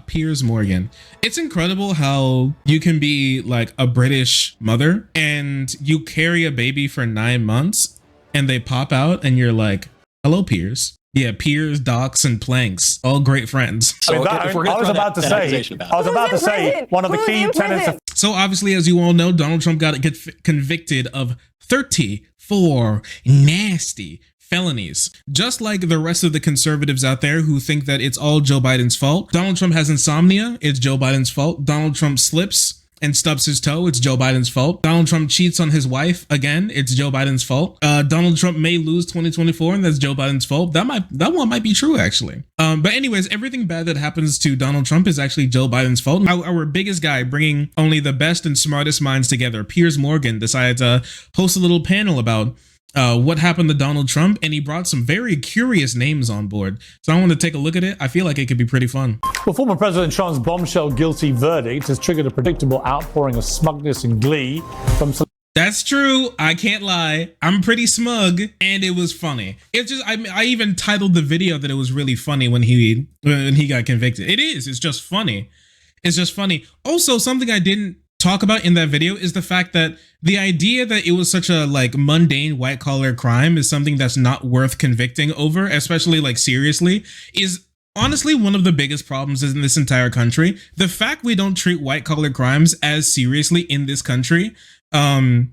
Piers Morgan. It's incredible how you can be like a British mother and you carry a baby for 9 months and they pop out and you're like, hello, Piers. Yeah, Piers, Docs, and Planks, all great friends. So I was about to say one of the key tenets of... So obviously, as you all know, Donald Trump got convicted of 34 nasty felonies. Just like the rest of the conservatives out there who think that it's all Joe Biden's fault. Donald Trump has insomnia, it's Joe Biden's fault. Donald Trump slips and stubs his toe, it's Joe Biden's fault. Donald Trump cheats on his wife, again, it's Joe Biden's fault. Donald Trump may lose 2024 and that's Joe Biden's fault. That one might be true, actually. But anyways, everything bad that happens to Donald Trump is actually Joe Biden's fault. Our biggest guy, bringing only the best and smartest minds together, Piers Morgan, decided to host a little panel about what happened to Donald Trump, and he brought some very curious names on board. So I want to take a look at it. I feel like it could be pretty fun. Well, former President Trump's bombshell guilty verdict has triggered a predictable outpouring of smugness and glee from... That's true. I can't lie. I'm pretty smug, and it was funny. It's just I even titled the video that it was really funny when he got convicted. It is. It's just funny. It's just funny. Also, something I didn't talk about in that video is the fact that the idea that it was such a like mundane white collar crime is something that's not worth convicting over, especially like seriously, is honestly one of the biggest problems in this entire country. The fact we don't treat white collar crimes as seriously in this country, as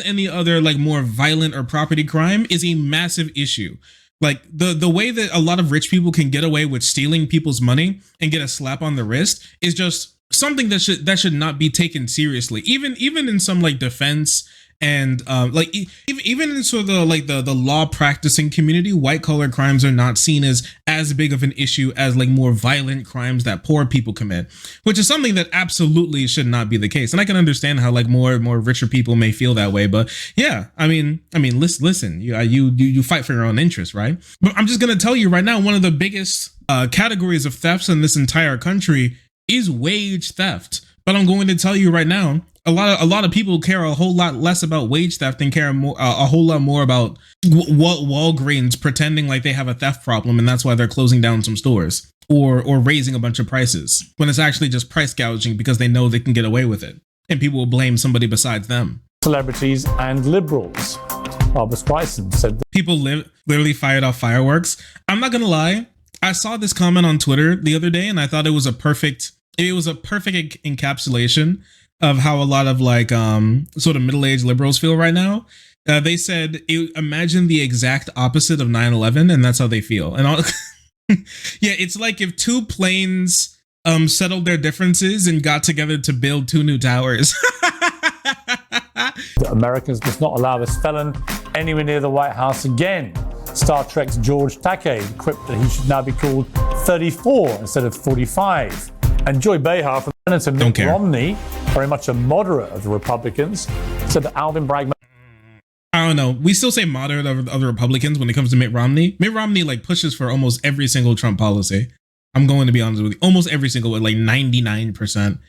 any other like more violent or property crime, is a massive issue. Like the way that a lot of rich people can get away with stealing people's money and get a slap on the wrist is just something that should not be taken seriously, even in some like defense and like even in sort of the law practicing community. White collar crimes are not seen as big of an issue as like more violent crimes that poor people commit, which is something that absolutely should not be the case. And I can understand how like more richer people may feel that way, but yeah, I mean listen, you fight for your own interests, right? But I'm just gonna tell you right now, one of the biggest categories of thefts in this entire country is wage theft. But I'm going to tell you right now, a lot of people care a whole lot less about wage theft and care a whole lot more about Walgreens pretending like they have a theft problem and that's why they're closing down some stores or raising a bunch of prices when it's actually just price gouging because they know they can get away with it and people will blame somebody besides them. Celebrities and liberals. Barbara Streisand said people literally fired off fireworks. I'm not gonna lie, I saw this comment on Twitter the other day and I thought it was a perfect encapsulation of how a lot of like sort of middle-aged liberals feel right now. They said, imagine the exact opposite of 9/11 and that's how they feel. And all yeah, it's like if two planes settled their differences and got together to build two new towers. Americans must not allow this felon anywhere near the White House again. Star Trek's George Takei quipped that he should now be called 34 instead of 45. And Joy Behar from Senator Mitt Romney, very much a moderate of the Republicans, said that Alvin Bragg... I don't know. We still say moderate of the Republicans when it comes to Mitt Romney. Mitt Romney like pushes for almost every single Trump policy. I'm going to be honest with you. Almost every single one, like 99%.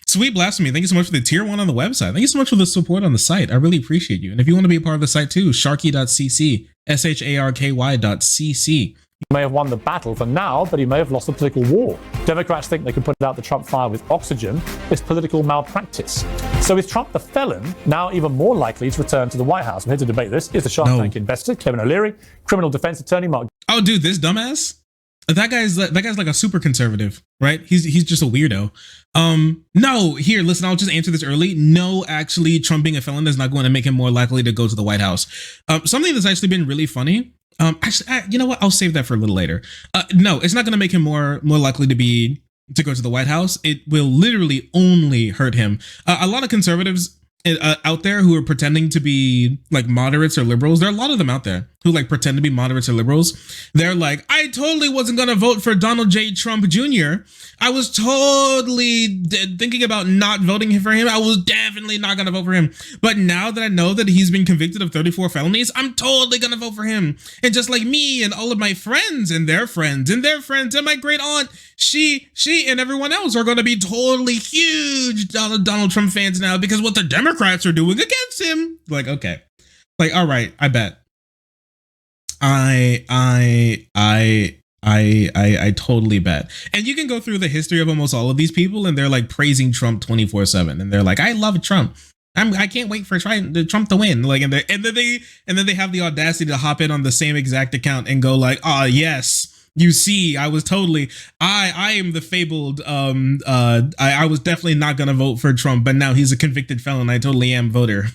Sweet Blasphemy, thank you so much for the tier 1 on the website. Thank you so much for the support on the site. I really appreciate you. And if you want to be a part of the site too, sharky.cc, sharky.cc. He may have won the battle for now, but he may have lost the political war. Democrats think they can put out the Trump fire with oxygen. It's political malpractice. So is Trump the felon now even more likely to return to the White House? I'm here to debate this. Is the Shark Tank investor, Kevin O'Leary, criminal defense attorney Mark... Oh, dude, this dumbass? That guy's like a super conservative, right? He's just a weirdo. No, here, listen, I'll just answer this early. No, actually, Trump being a felon is not going to make him more likely to go to the White House. Something that's actually been really funny. Actually, you know what? I'll save that for a little later. No, it's not going to make him more likely to go to the White House. It will literally only hurt him. A lot of conservatives out there who are pretending to be like moderates or liberals. There are a lot of them out there who like pretend to be moderates or liberals. They're like, I totally wasn't going to vote for Donald J. Trump Jr. I was totally thinking about not voting for him. I was definitely not going to vote for him. But now that I know that he's been convicted of 34 felonies, I'm totally going to vote for him. And just like me and all of my friends and their friends and their friends and my great aunt, she and everyone else are going to be totally huge Donald Trump fans now because what the Democrats are doing against him. Like, okay. Like, all right, I bet. I I totally bet. And you can go through the history of almost all of these people, and they're like praising Trump 24/7, and they're like, I love Trump. I can't wait for Trump to win. Like, and then they have the audacity to hop in on the same exact account and go like, oh yes, you see, I am the fabled I was definitely not gonna vote for Trump, but now he's a convicted felon. I totally am voter.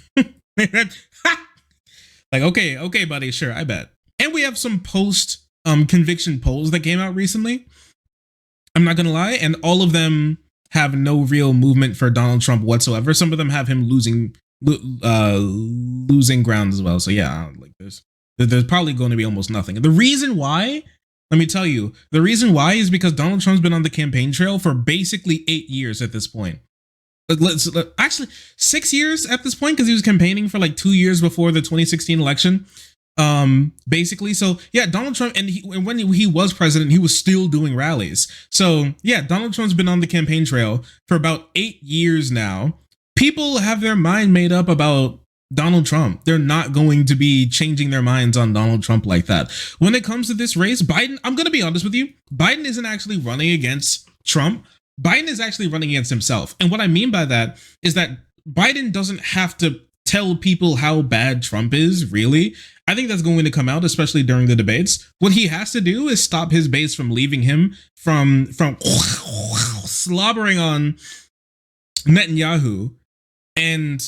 Like, okay, buddy, sure, I bet. And we have some post conviction polls that came out recently. I'm not gonna lie, and all of them have no real movement for Donald Trump whatsoever. Some of them have him losing ground as well. So yeah, like there's probably going to be almost nothing. The reason why, let me tell you, the reason why is because Donald Trump's been on the campaign trail for basically 8 years at this point. Actually 6 years at this point, because he was campaigning for like 2 years before the 2016 election. Basically, so yeah, Donald Trump, and when he was president, he was still doing rallies. So yeah, Donald Trump's been on the campaign trail for about 8 years now. People have their mind made up about Donald Trump. They're not going to be changing their minds on Donald Trump like that. When it comes to this race, Biden, I'm going to be honest with you, Biden isn't actually running against Trump. Biden is actually running against himself. And what I mean by that is that Biden doesn't have to tell people how bad Trump is, really. I think that's going to come out, especially during the debates. What he has to do is stop his base from leaving him, from slobbering on Netanyahu and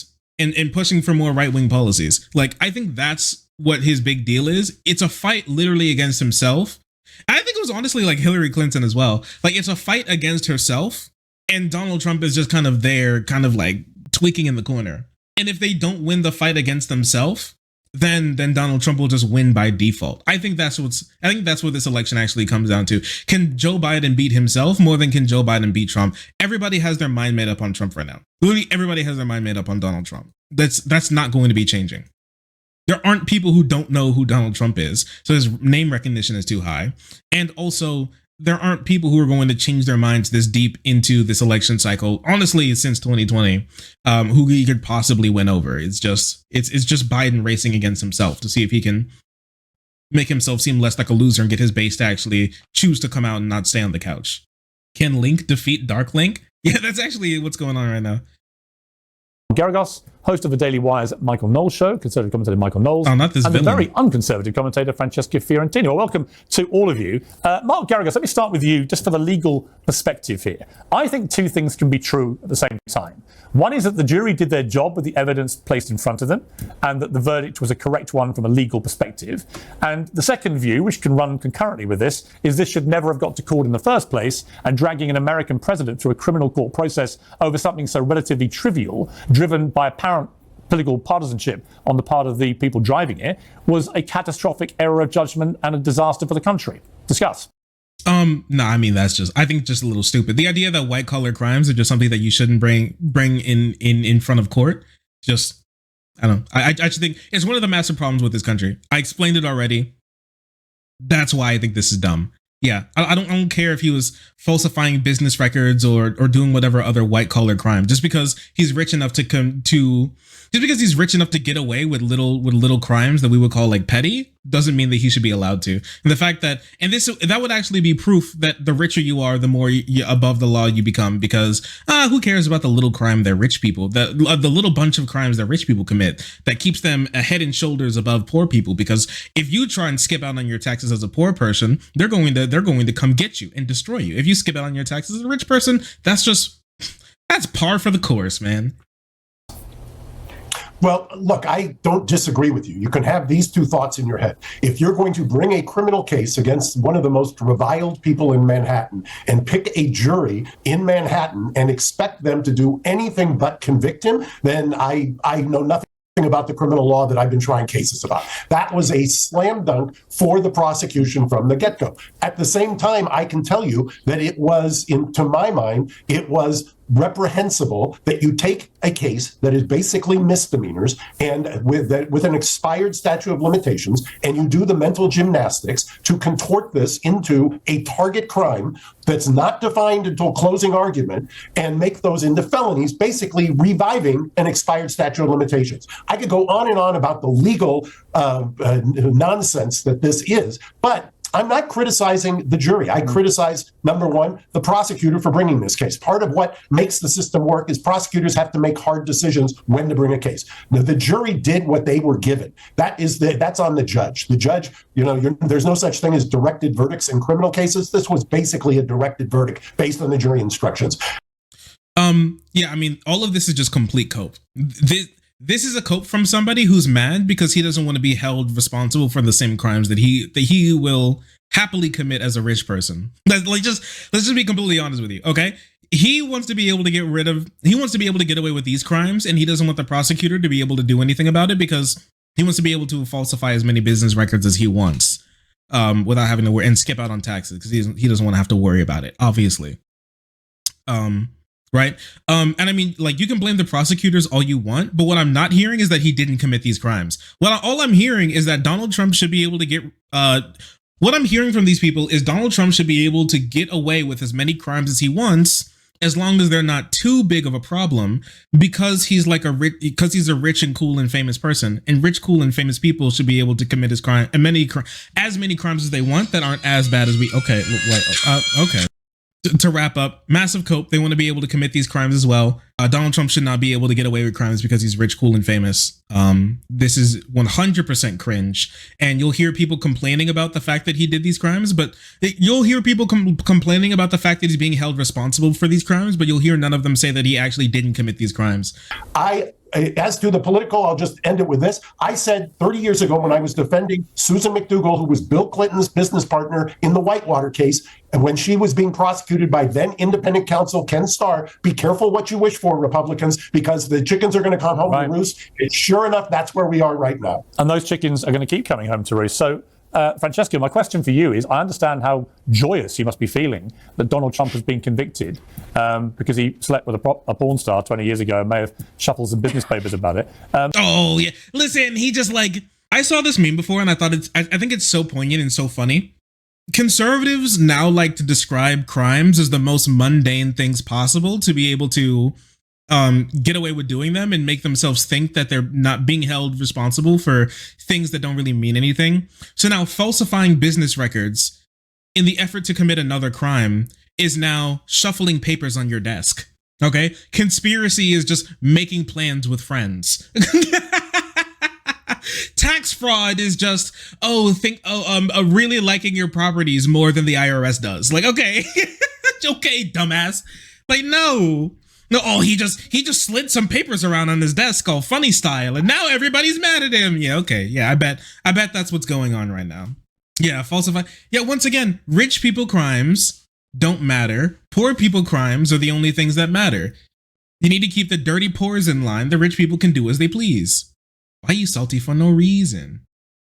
pushing for more right-wing policies. Like, I think that's what his big deal is. It's a fight literally against himself. And I think it was honestly like Hillary Clinton as well. Like, it's a fight against herself, and Donald Trump is just kind of there, kind of like tweaking in the corner. And if they don't win the fight against themselves, then Donald Trump will just win by default. I think that's what this election actually comes down to. Can Joe Biden beat himself more than can Joe Biden beat Trump? Everybody has their mind made up on Trump right now. Literally everybody has their mind made up on Donald Trump. That's not going to be changing. There aren't people who don't know who Donald Trump is, so his name recognition is too high. And also, there aren't people who are going to change their minds this deep into this election cycle, honestly, since 2020, who he could possibly win over. It's just Biden racing against himself to see if he can make himself seem less like a loser and get his base to actually choose to come out and not stay on the couch. Can Link defeat Dark Link? Yeah, that's actually what's going on right now. Garagos, host of the Daily Wire's Michael Knowles show, conservative commentator Michael Knowles, and the very unconservative commentator Francesca Fiorentino. Well, welcome to all of you. Mark Garagos, let me start with you just for the legal perspective here. I think two things can be true at the same time. One is that the jury did their job with the evidence placed in front of them, and that the verdict was a correct one from a legal perspective. And the second view, which can run concurrently with this, is this should never have got to court in the first place, and dragging an American president through a criminal court process over something so relatively trivial, driven by apparent political partisanship on the part of the people driving it, was a catastrophic error of judgment and a disaster for the country. Discuss. No, I mean, I think just a little stupid. The idea that white collar crimes are just something that you shouldn't bring in front of court. Just, I don't know. I actually think it's one of the massive problems with this country. I explained it already. That's why I think this is dumb. Yeah, I don't care if he was falsifying business records or doing whatever other white collar crime. Just because he's rich enough to get away with little crimes that we would call like petty doesn't mean that he should be allowed to. And the fact that that would actually be proof that the richer you are, the more above the law you become. Because who cares about the little crime that rich people, the little bunch of crimes that rich people commit that keeps them a head and shoulders above poor people? Because if you try and skip out on your taxes as a poor person, they're going to come get you and destroy you. If you skip out on your taxes as a rich person, that's par for the course, man. Well, look, I don't disagree with you. You can have these two thoughts in your head. If you're going to bring a criminal case against one of the most reviled people in Manhattan and pick a jury in Manhattan and expect them to do anything but convict him, then I know nothing about the criminal law that I've been trying cases about. That was a slam dunk for the prosecution from the get-go. At the same time, I can tell you that it was, to my mind, it was reprehensible that you take a case that is basically misdemeanors and with an expired statute of limitations, and you do the mental gymnastics to contort this into a target crime that's not defined until closing argument and make those into felonies, basically reviving an expired statute of limitations. I could go on and on about the legal nonsense that this is, but I'm not criticizing the jury. I criticize, number one, the prosecutor for bringing this case. Part of what makes the system work is prosecutors have to make hard decisions when to bring a case. Now, the jury did what they were given. That's on the judge. The judge, there's no such thing as directed verdicts in criminal cases. This was basically a directed verdict based on the jury instructions. Yeah, I mean, all of this is just complete cope. This is a cope from somebody who's mad because he doesn't want to be held responsible for the same crimes that he will happily commit as a rich person. Let's just be completely honest with you, okay? He wants to be able to get away with these crimes, and he doesn't want the prosecutor to be able to do anything about it because he wants to be able to falsify as many business records as he wants, without having to worry and skip out on taxes because he doesn't want to have to worry about it, obviously. Right. And I mean, like, you can blame the prosecutors all you want, but what I'm not hearing is that he didn't commit these crimes. All I'm hearing is that Donald Trump should be able to get, what I'm hearing from these people is Donald Trump should be able to get away with as many crimes as he wants, as long as they're not too big of a problem, because he's a rich and cool and famous person, and rich, cool and famous people should be able to commit as many crimes as they want that aren't as bad as okay. To wrap up, massive cope. They want to be able to commit these crimes as well. Donald Trump should not be able to get away with crimes because he's rich, cool, and famous. This is 100% cringe. And you'll hear people complaining about the fact that he did these crimes, but you'll hear people complaining about the fact that he's being held responsible for these crimes, but you'll hear none of them say that he actually didn't commit these crimes. As to the political, I'll just end it with this. I said 30 years ago when I was defending Susan McDougal, who was Bill Clinton's business partner in the Whitewater case, and when she was being prosecuted by then independent counsel Ken Starr, be careful what you wish for, Republicans, because the chickens are going to come home to roost. Sure enough, that's where we are right now. And those chickens are going to keep coming home to roost. So, Francesco, my question for you is, I understand how joyous you must be feeling that Donald Trump has been convicted because he slept with a porn star 20 years ago and may have shuffled some business papers about it. Oh, yeah. Listen, he just I saw this meme before and I thought I think it's so poignant and so funny. Conservatives now like to describe crimes as the most mundane things possible to be able to get away with doing them and make themselves think that they're not being held responsible for things that don't really mean anything. So now falsifying business records in the effort to commit another crime is now shuffling papers on your desk. Okay? Conspiracy is just making plans with friends. Tax fraud is just, really liking your properties more than the IRS does. Like, okay, okay, dumbass. Like, no, he just slid some papers around on his desk all funny style, and now everybody's mad at him. Yeah, okay, yeah, I bet that's what's going on right now. Yeah, falsify. Yeah, once again, rich people crimes don't matter. Poor people crimes are the only things that matter. You need to keep the dirty poors in line. The rich people can do as they please. Why are you salty for no reason?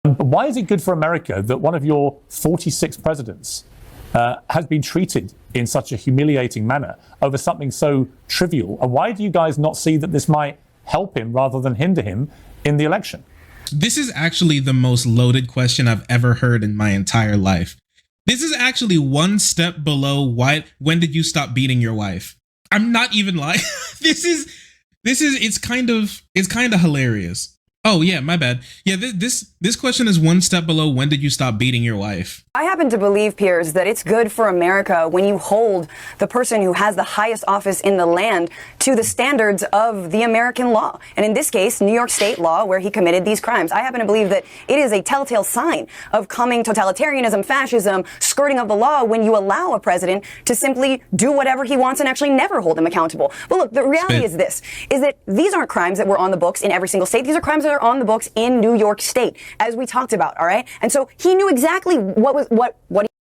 Why is it good for America that one of your 46 presidents has been treated in such a humiliating manner over something so trivial? And why do you guys not see that this might help him rather than hinder him in the election? This is actually the most loaded question I've ever heard in my entire life. This is actually one step below when did you stop beating your wife? I'm not even lying. It's kind of hilarious. Oh, yeah, my bad. Yeah, this question is one step below when did you stop beating your wife? I happen to believe, Piers, that it's good for America when you hold the person who has the highest office in the land to the standards of the American law. And in this case, New York state law, where he committed these crimes. I happen to believe that it is a telltale sign of coming totalitarianism, fascism, skirting of the law when you allow a president to simply do whatever he wants and actually never hold him accountable. But look, the reality is this, is that these aren't crimes that were on the books in every single state. These are crimes that are on the books in New York state, as we talked about, all right? And so he knew exactly what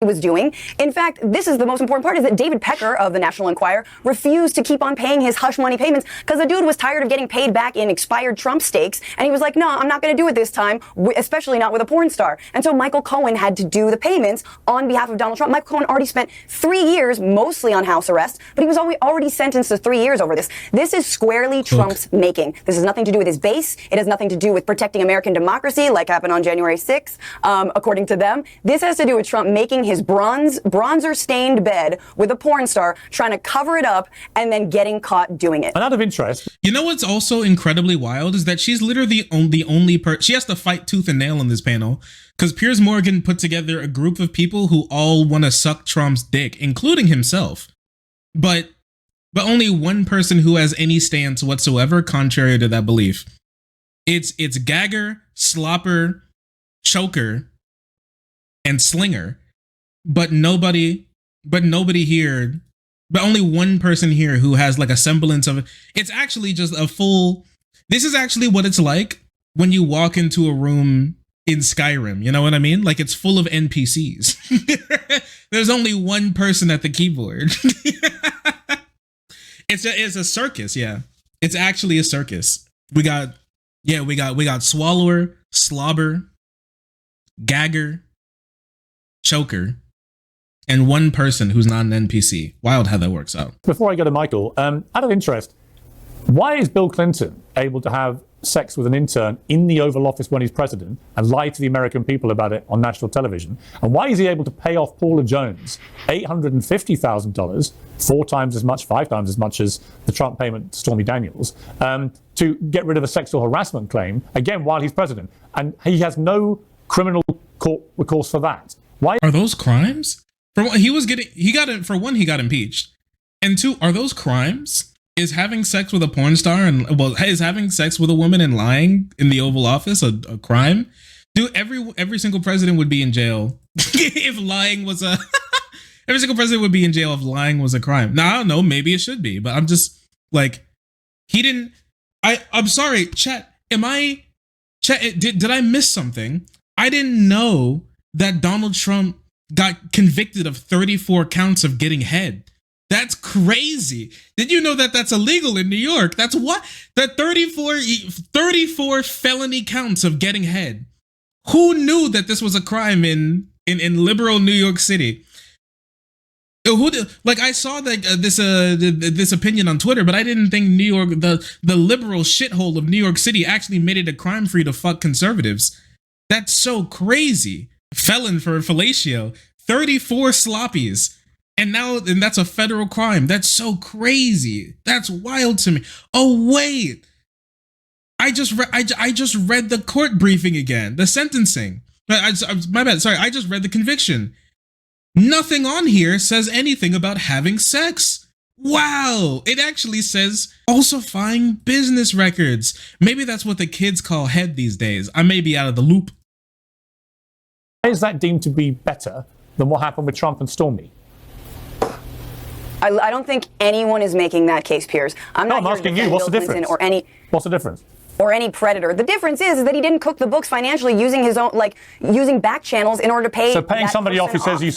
he was doing. In fact, this is the most important part, is that David Pecker of the National Enquirer refused to keep on paying his hush money payments because the dude was tired of getting paid back in expired Trump stakes. And he was like, no, I'm not going to do it this time, especially not with a porn star. And so Michael Cohen had to do the payments on behalf of Donald Trump. Michael Cohen already spent 3 years mostly on house arrest, but he was already sentenced to 3 years over this. This is squarely Trump's making. This has nothing to do with his base. It has nothing to do with protecting American democracy like happened on January 6th, according to them. This has to do with Trump making his bronzer stained bed with a porn star, trying to cover it up, and then getting caught doing it. And out of interest, you know what's also incredibly wild is that she's literally the only person. She has to fight tooth and nail on this panel because Piers Morgan put together a group of people who all want to suck Trump's dick, including himself. But only one person who has any stance whatsoever contrary to that belief. It's gagger, slopper, choker, and slinger. But nobody here, but only one person here who has like a semblance of it. It's actually just a full, this is actually what it's like when you walk into a room in Skyrim, you know what I mean? Like it's full of NPCs. There's only one person at the keyboard. It's a circus, yeah. It's actually a circus. We got swallower, slobber, gagger, choker, and one person who's not an NPC. Wild how that works out. before I go to Michael, out of interest, why is Bill Clinton able to have sex with an intern in the Oval Office when he's president and lie to the American people about it on national television? And why is he able to pay off Paula Jones $850,000, 4 times as much, 5 times as much as the Trump payment to Stormy Daniels, to get rid of a sexual harassment claim, again, while he's president? And he has no criminal court recourse for that. Why are those crimes? For one, he got impeached. And 2, are those crimes? Is having sex with a porn star is having sex with a woman and lying in the Oval Office a crime? Dude, every single president would be in jail if lying was a every single president would be in jail if lying was a crime. Now I don't know, maybe it should be, but I'm just like, I'm sorry, chat. Did I miss something? I didn't know that Donald Trump got convicted of 34 counts of getting head. That's crazy. Did you know that that's illegal in New York? That's what? That 34 felony counts of getting head. Who knew that this was a crime in liberal New York City? I saw this opinion on Twitter, but I didn't think New York, the liberal shithole of New York City, actually made it a crime for you to fuck conservatives. That's so crazy. Felon for fellatio, 34 sloppies. And that's a federal crime. That's so crazy. That's wild to me. Oh wait, I just read the court briefing again. The sentencing. My bad. Sorry, I just read the conviction. Nothing on here says anything about having sex. Wow, it actually says falsifying business records. Maybe that's what the kids call head these days. I may be out of the loop. is that deemed to be better than what happened with Trump and Stormy? I don't think anyone is making that case, Piers. I'm asking you, what's the difference? What's the difference? Or any predator. The difference is that he didn't cook the books financially using his own, using back channels in order to pay. So paying somebody off who says you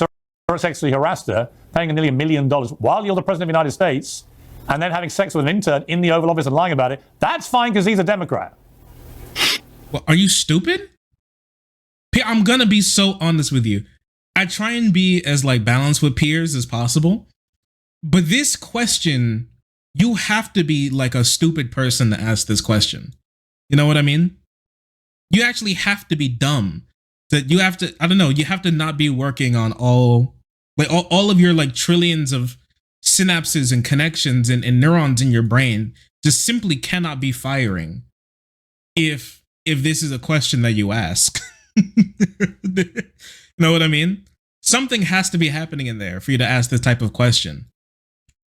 sexually harassed her, paying nearly $1 million while you're the president of the United States, and then having sex with an intern in the Oval Office and lying about it, that's fine because he's a Democrat. Well, are you stupid? I'm gonna be so honest with you. I try and be as balanced with Piers as possible. But this question, you have to be like a stupid person to ask this question. You know what I mean? You actually have to be dumb. That you have to, I don't know, you have to not be working on all of your trillions of synapses and connections and neurons in your brain just simply cannot be firing if this is a question that you ask. You know what I mean? Something has to be happening in there for you to ask this type of question.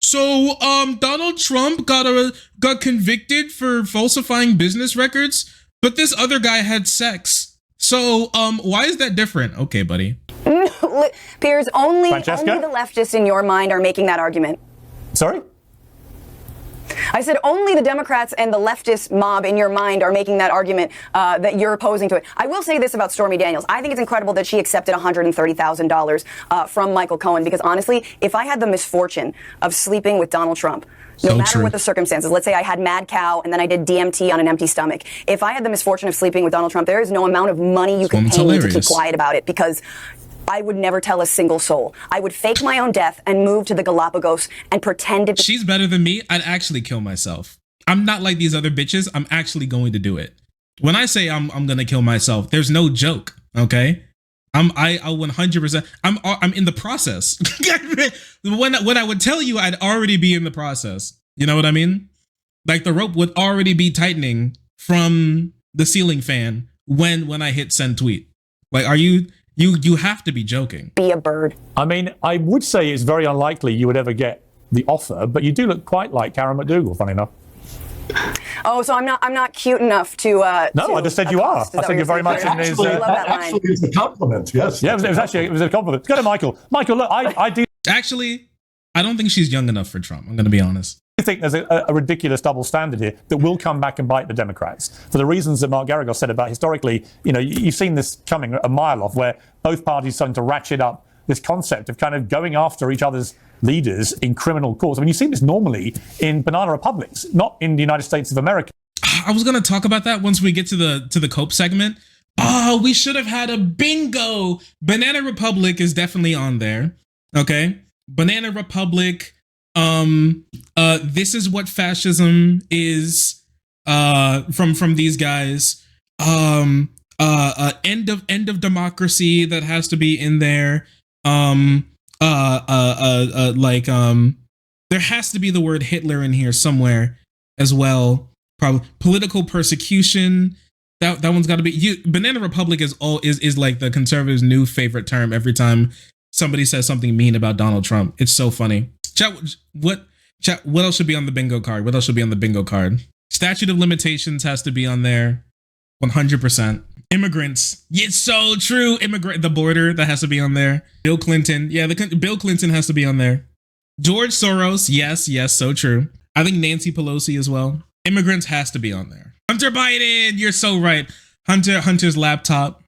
So, Donald Trump got convicted for falsifying business records, but this other guy had sex. So, why is that different? Okay, buddy. Piers, only the leftists in your mind are making that argument. Sorry? I said only the Democrats and the leftist mob in your mind are making that argument that you're opposing to it. I will say this about Stormy Daniels. I think it's incredible that she accepted $130,000 from Michael Cohen, because honestly, if I had the misfortune of sleeping with Donald Trump, no matter what the circumstances, let's say I had mad cow and then I did DMT on an empty stomach. If I had the misfortune of sleeping with Donald Trump, there is no amount of money you can pay me to keep quiet about it, because I would never tell a single soul. I would fake my own death and move to the Galapagos and pretend to. She's better than me. I'd actually kill myself. I'm not like these other bitches. I'm actually going to do it. When I say I'm going to kill myself, there's no joke, okay? I 100%. I'm in the process. when I would tell you, I'd already be in the process. You know what I mean? Like the rope would already be tightening from the ceiling fan when I hit send tweet. Like, are you have to be joking? Be a bird. I mean, I would say it's very unlikely you would ever get the offer, but you do look quite like Karen McDougal, funny enough. Oh, so I'm not cute enough to. No, I just said you are. I said you're very much in his. I love that line. Actually, it's a compliment. Yes. Yeah, it was a compliment. Go to Michael. Michael, look, I do Actually, I don't think she's young enough for Trump. I'm going to be honest. think there's a ridiculous double standard here that will come back and bite the Democrats for the reasons that Mark Garagos said about historically. You know, you've seen this coming a mile off, where both parties starting to ratchet up this concept of kind of going after each other's leaders in criminal courts. I mean, you see this normally in banana republics, not in the United States of America. I was going to talk about that once we get to the Cope segment. Oh, we should have had a bingo. Banana Republic is definitely on there. Okay. Banana Republic. This is what fascism is, from these guys. End of democracy, that has to be in there. There has to be the word Hitler in here somewhere as well. Probably political persecution. That one's got to be. Banana Republic is like the conservatives' new favorite term. Every time somebody says something mean about Donald Trump, it's so funny. What else should be on the bingo card? What else should be on the bingo card? Statute of limitations has to be on there, 100%. Immigrants, it's so true. The border, that has to be on there. Bill Clinton, Bill Clinton has to be on there. George Soros, yes, so true. I think Nancy Pelosi as well. Immigrants has to be on there. Hunter Biden, you're so right. Hunter's laptop,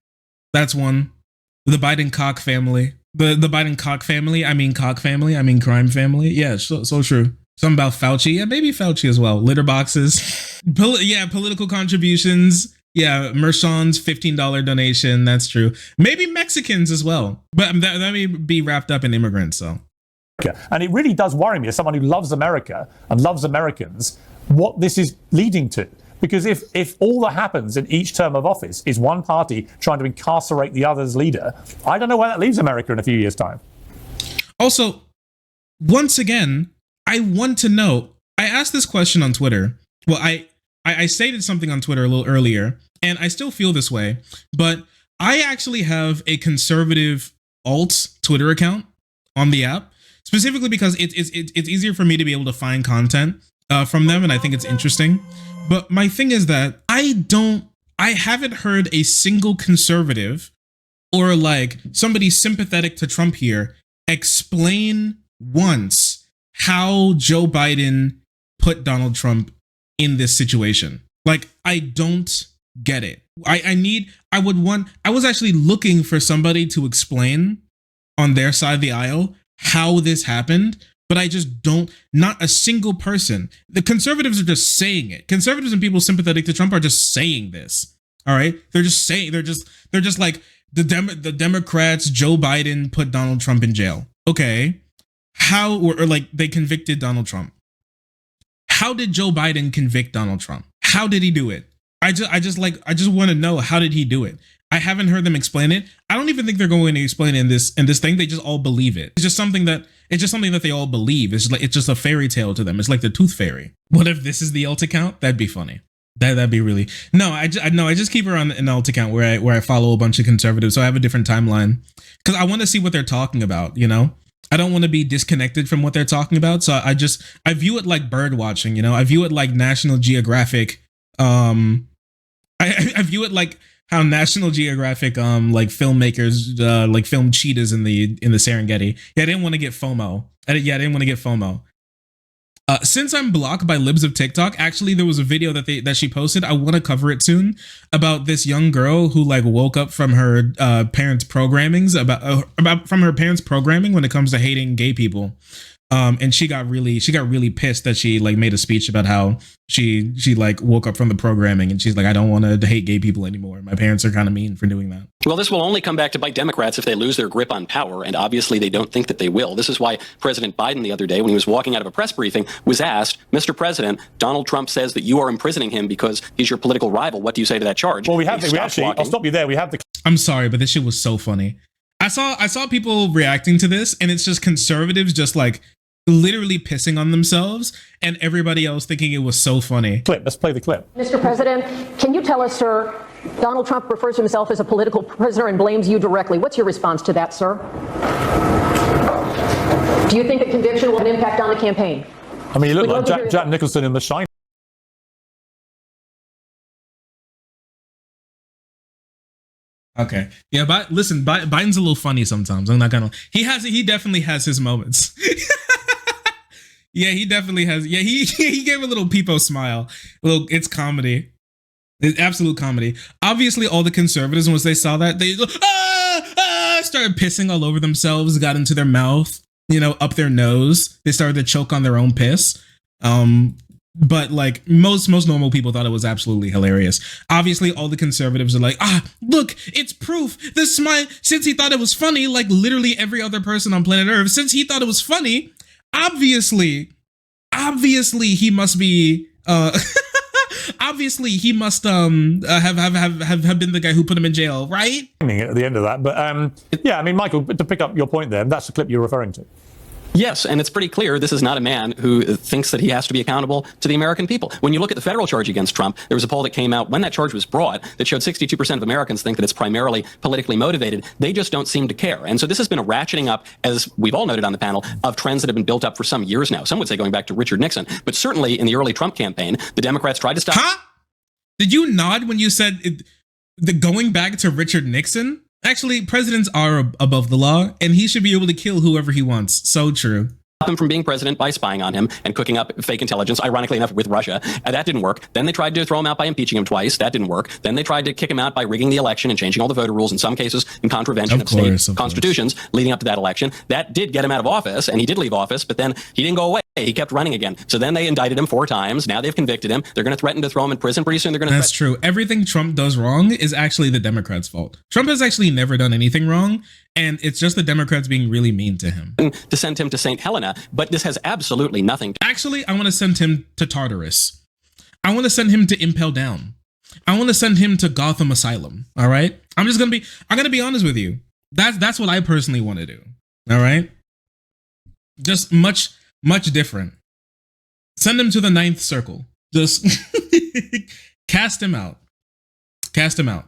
that's one. The Biden Koch family. The Biden Koch family, I mean Koch family, I mean crime family. Yeah, so true. Something about Fauci, yeah, maybe Fauci as well. Litter boxes, political contributions. Yeah, Mershon's $15 donation, that's true. Maybe Mexicans as well, but that may be wrapped up in immigrants, so. And it really does worry me as someone who loves America and loves Americans, what this is leading to. Because if all that happens in each term of office is one party trying to incarcerate the other's leader, I don't know where that leaves America in a few years' time. Also, once again, I want to know, I asked this question on Twitter. Well, I stated something on Twitter a little earlier, and I still feel this way, but I actually have a conservative alt Twitter account on the app, specifically because it's easier for me to be able to find content from them, and I think it's interesting. But my thing is that I haven't heard a single conservative or like somebody sympathetic to Trump here explain once how Joe Biden put Donald Trump in this situation. Like, I don't get it. I was actually looking for somebody to explain on their side of the aisle how this happened, but I just don't, not a single person. The conservatives are just saying it. Conservatives and people sympathetic to Trump are just saying this. All right. They're just like the Democrats, Joe Biden put Donald Trump in jail. Okay. How, or like they convicted Donald Trump. How did Joe Biden convict Donald Trump? How did he do it? I just want to know, how did he do it? I haven't heard them explain it. I don't even think they're going to explain it in this thing. They just all believe it. It's just something that they all believe. It's just a fairy tale to them. It's like the Tooth Fairy. What if this is the alt account? That'd be funny. That'd be really. No, I just keep her on an alt account where I follow a bunch of conservatives, so I have a different timeline because I want to see what they're talking about. You know, I don't want to be disconnected from what they're talking about. So I view it like bird watching. You know, I view it like National Geographic. I view it like how National Geographic like filmmakers like film cheetahs in the Serengeti. Yeah, I didn't want to get FOMO. I didn't want to get FOMO. Since I'm blocked by libs of TikTok, actually there was a video that she posted. I want to cover it soon, about this young girl who like woke up from her parents' programmings about from her parents' programming when it comes to hating gay people. And she got really pissed that she like made a speech about how she like woke up from the programming, and she's like, I don't want to hate gay people anymore. My parents are kind of mean for doing that. Well, this will only come back to bite Democrats if they lose their grip on power, and obviously they don't think that they will. This is why President Biden the other day, when he was walking out of a press briefing, was asked, Mr. President, Donald Trump says that you are imprisoning him because he's your political rival. What do you say to that charge? Well, I'll stop you there. We have the. I'm sorry, but this shit was so funny. I saw people reacting to this, and it's just conservatives just like literally pissing on themselves, and everybody else thinking it was so funny. Let's play the clip. Mr. President, can you tell us, sir, Donald Trump refers to himself as a political prisoner and blames you directly. What's your response to that, sir? Do you think a conviction will have an impact on the campaign? I mean, you look like Jack Nicholson in The Shining. Okay. Yeah, but listen, Biden's a little funny sometimes. I'm not gonna. He definitely has his moments. Yeah, he definitely has. Yeah, he gave a little peepo smile. It's comedy. It's absolute comedy. Obviously, all the conservatives, once they saw that, they started pissing all over themselves, got into their mouth, up their nose. They started to choke on their own piss. But like most normal people thought it was absolutely hilarious. Obviously, all the conservatives are like, look, it's proof. Since he thought it was funny, like literally every other person on planet Earth, since he thought it was funny, obviously he must be obviously he must have been the guy who put him in jail, right? At the end of that, but yeah, I mean, Michael, to pick up your point there, that's the clip you're referring to. Yes, and it's pretty clear this is not a man who thinks that he has to be accountable to the American people. When you look at the federal charge against Trump, there was a poll that came out when that charge was brought that showed 62% of Americans think that it's primarily politically motivated. They just don't seem to care. And so this has been a ratcheting up, as we've all noted on the panel, of trends that have been built up for some years now. Some would say going back to Richard Nixon, but certainly in the early Trump campaign, the Democrats tried to stop. Huh? Did you nod when you said the going back to Richard Nixon? Actually, presidents are above the law, and he should be able to kill whoever he wants. So true. Him from being president by spying on him and cooking up fake intelligence, ironically enough, with Russia. That didn't work. Then they tried to throw him out by impeaching him twice. That didn't work. Then they tried to kick him out by rigging the election and changing all the voter rules, in some cases in contravention of state constitutions leading up to that election. That did get him out of office, and he did leave office, but then he didn't go away. He kept running again. So then they indicted him 4 times. Now they've convicted him. They're going to threaten to throw him in prison pretty soon. They're going to. That's true. Everything Trump does wrong is actually the Democrats' fault. Trump has actually never done anything wrong, and it's just the Democrats being really mean to him. To send him to St. Helena, but this has absolutely nothing. Actually, I want to send him to Tartarus. I want to send him to Impel Down. I want to send him to Gotham Asylum. All right. I'm going to be honest with you. That's what I personally want to do. All right. Just much different. Send him to the 9th circle. Just cast him out. Cast him out.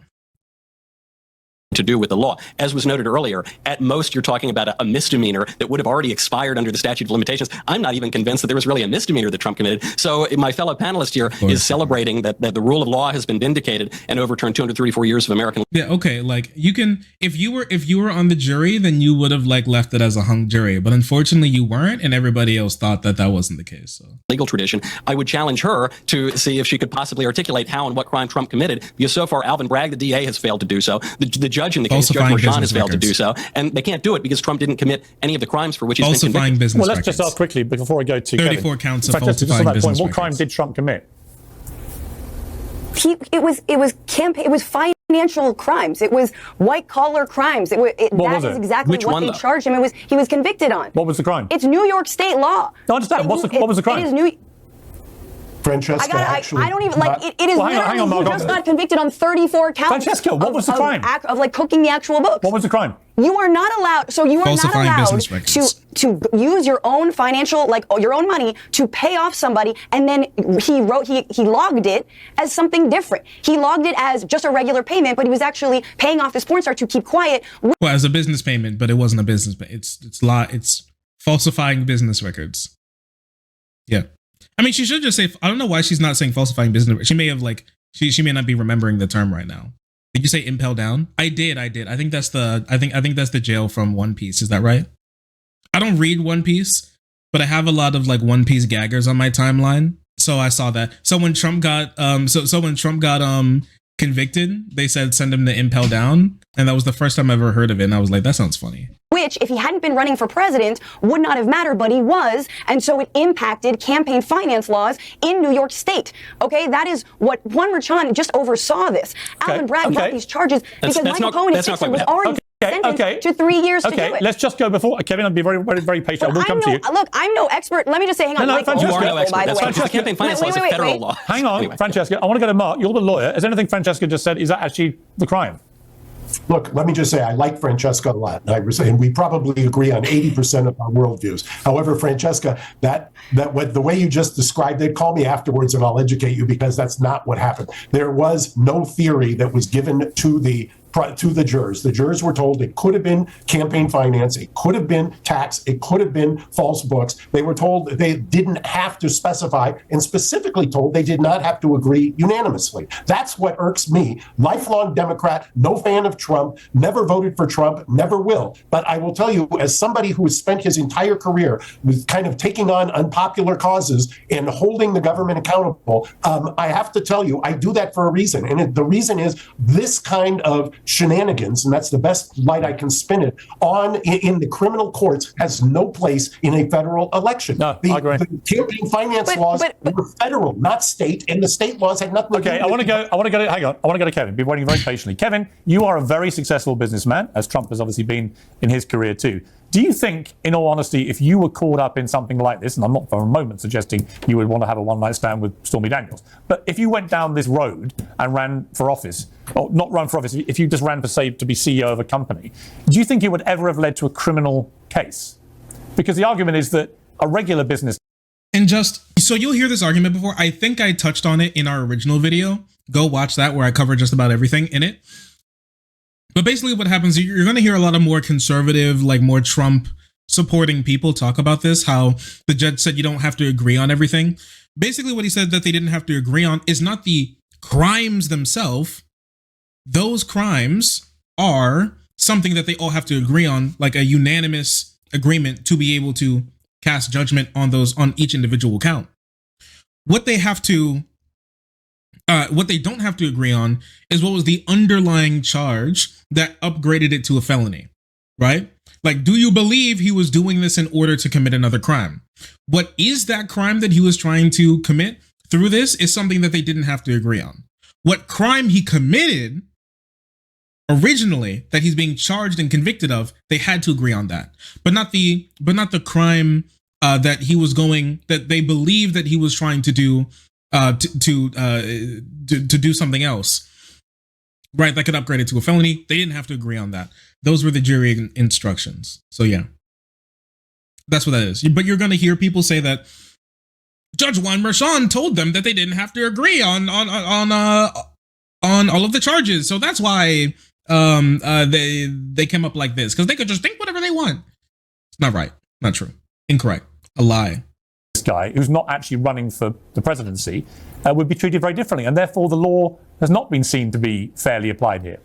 To do with the law. As was noted earlier, at most you're talking about a misdemeanor that would have already expired under the statute of limitations. I'm not even convinced that there was really a misdemeanor that Trump committed. So my fellow panelist here is celebrating that the rule of law has been vindicated and overturned 234 years of American. Yeah, okay. Like you can, if you were on the jury, then you would have like left it as a hung jury. But unfortunately you weren't, and everybody else thought that wasn't the case. So legal tradition. I would challenge her to see if she could possibly articulate how and what crime Trump committed, because so far Alvin Bragg, the DA, has failed to do so. The judge in the case, Judge Merchan, has failed to do so, and they can't do it because Trump didn't commit any of the crimes for which he's been convicted. Business well, let's just ask quickly before I go to 34 Kevin. counts of falsifying business what crime did Trump commit? It was financial crimes. It was white collar crimes. That is exactly what they charged him. He was convicted on. What was the crime? It's New York state law. I understand. What was the crime? It is Francesca, I don't even like it. It is hang on, he just got convicted on 34 counts. Francesca, what was the crime? Of like cooking the actual books. What was the crime? You are not allowed. So you are not allowed to use your own financial, like your own money, to pay off somebody. And then he logged it as something different. He logged it as just a regular payment, but he was actually paying off this porn star to keep quiet. Well, as a business payment, but it wasn't a business. It's falsifying business records. Yeah. I mean, she should just say, I don't know why she's not saying falsifying business. She may have she may not be remembering the term right now. Did you say impel down? I did. I think that's the jail from One Piece. Is that right? I don't read One Piece, but I have a lot of like One Piece gaggers on my timeline. So I saw that. So when Trump got convicted, they said send him to impel down. And that was the first time I ever heard of it. And I was like, that sounds funny. Which, if he hadn't been running for president, would not have mattered, but he was. And so it impacted campaign finance laws in New York State. Okay, that is what Juan Merchan just oversaw this. Okay. Alvin Bragg got these charges because Michael Cohen was already sentenced to 3 years to do it. Let's just go before Kevin. I'll be very, very, very patient. We'll come to you. Look, I'm no expert. Let me just say, hang on. No, Michael, you are no expert. by the way. The campaign finance law is a federal law. Hang on, Francesca. I want to go to Mark. You're the lawyer. As anything Francesca just said, is that actually the crime? Look, let me just say, I like Francesca a lot, and we probably agree on 80% of our worldviews. However, Francesca, the way you just described it, call me afterwards and I'll educate you, because that's not what happened. There was no theory that was given to the jurors. The jurors were told it could have been campaign finance, it could have been tax, it could have been false books. They were told they didn't have to specify, and specifically told they did not have to agree unanimously. That's what irks me. Lifelong Democrat, no fan of Trump, never voted for Trump, never will. But I will tell you, as somebody who has spent his entire career with kind of taking on unpopular causes and holding the government accountable, I have to tell you, I do that for a reason. And the reason is this kind of shenanigans, and that's the best light I can spin it on, in the criminal courts has no place in a federal election. No, I agree. The campaign finance laws were federal, not state, and the state laws had nothing to do with it. I want to go to Kevin. Been waiting very patiently. Kevin, you are a very successful businessman, as Trump has obviously been in his career too. Do you think, in all honesty, if you were caught up in something like this, and I'm not for a moment suggesting you would want to have a one-night stand with Stormy Daniels, but if you went down this road and ran for office, or not run for office, if you just ran for, say, to be CEO of a company, do you think it would ever have led to a criminal case? Because the argument is that a regular business... And just, so you'll hear this argument before. I think I touched on it in our original video. Go watch that, where I cover just about everything in it. But basically what happens, you're going to hear a lot of more conservative, like more Trump supporting people talk about this, how the judge said you don't have to agree on everything. Basically what he said that they didn't have to agree on is not the crimes themselves. Those crimes are something that they all have to agree on, like a unanimous agreement to be able to cast judgment on those, on each individual count. What they have to, what they don't have to agree on is what was the underlying charge that upgraded it to a felony, right? Like, do you believe he was doing this in order to commit another crime? What is that crime that he was trying to commit through this is something that they didn't have to agree on. What crime he committed originally that he's being charged and convicted of, they had to agree on that, but not the crime that he was going, that they believe that he was trying to do to do something else, right? That could upgrade it to a felony. They didn't have to agree on that. Those were the jury instructions. So yeah, that's what that is. But you're going to hear people say that Judge Juan Merchan told them that they didn't have to agree on all of the charges. So that's why they came up like this, because they could just think whatever they want. It's not right. Not true. Incorrect. A lie. This guy who's not actually running for the presidency would be treated very differently, and therefore the law has not been seen to be fairly applied here.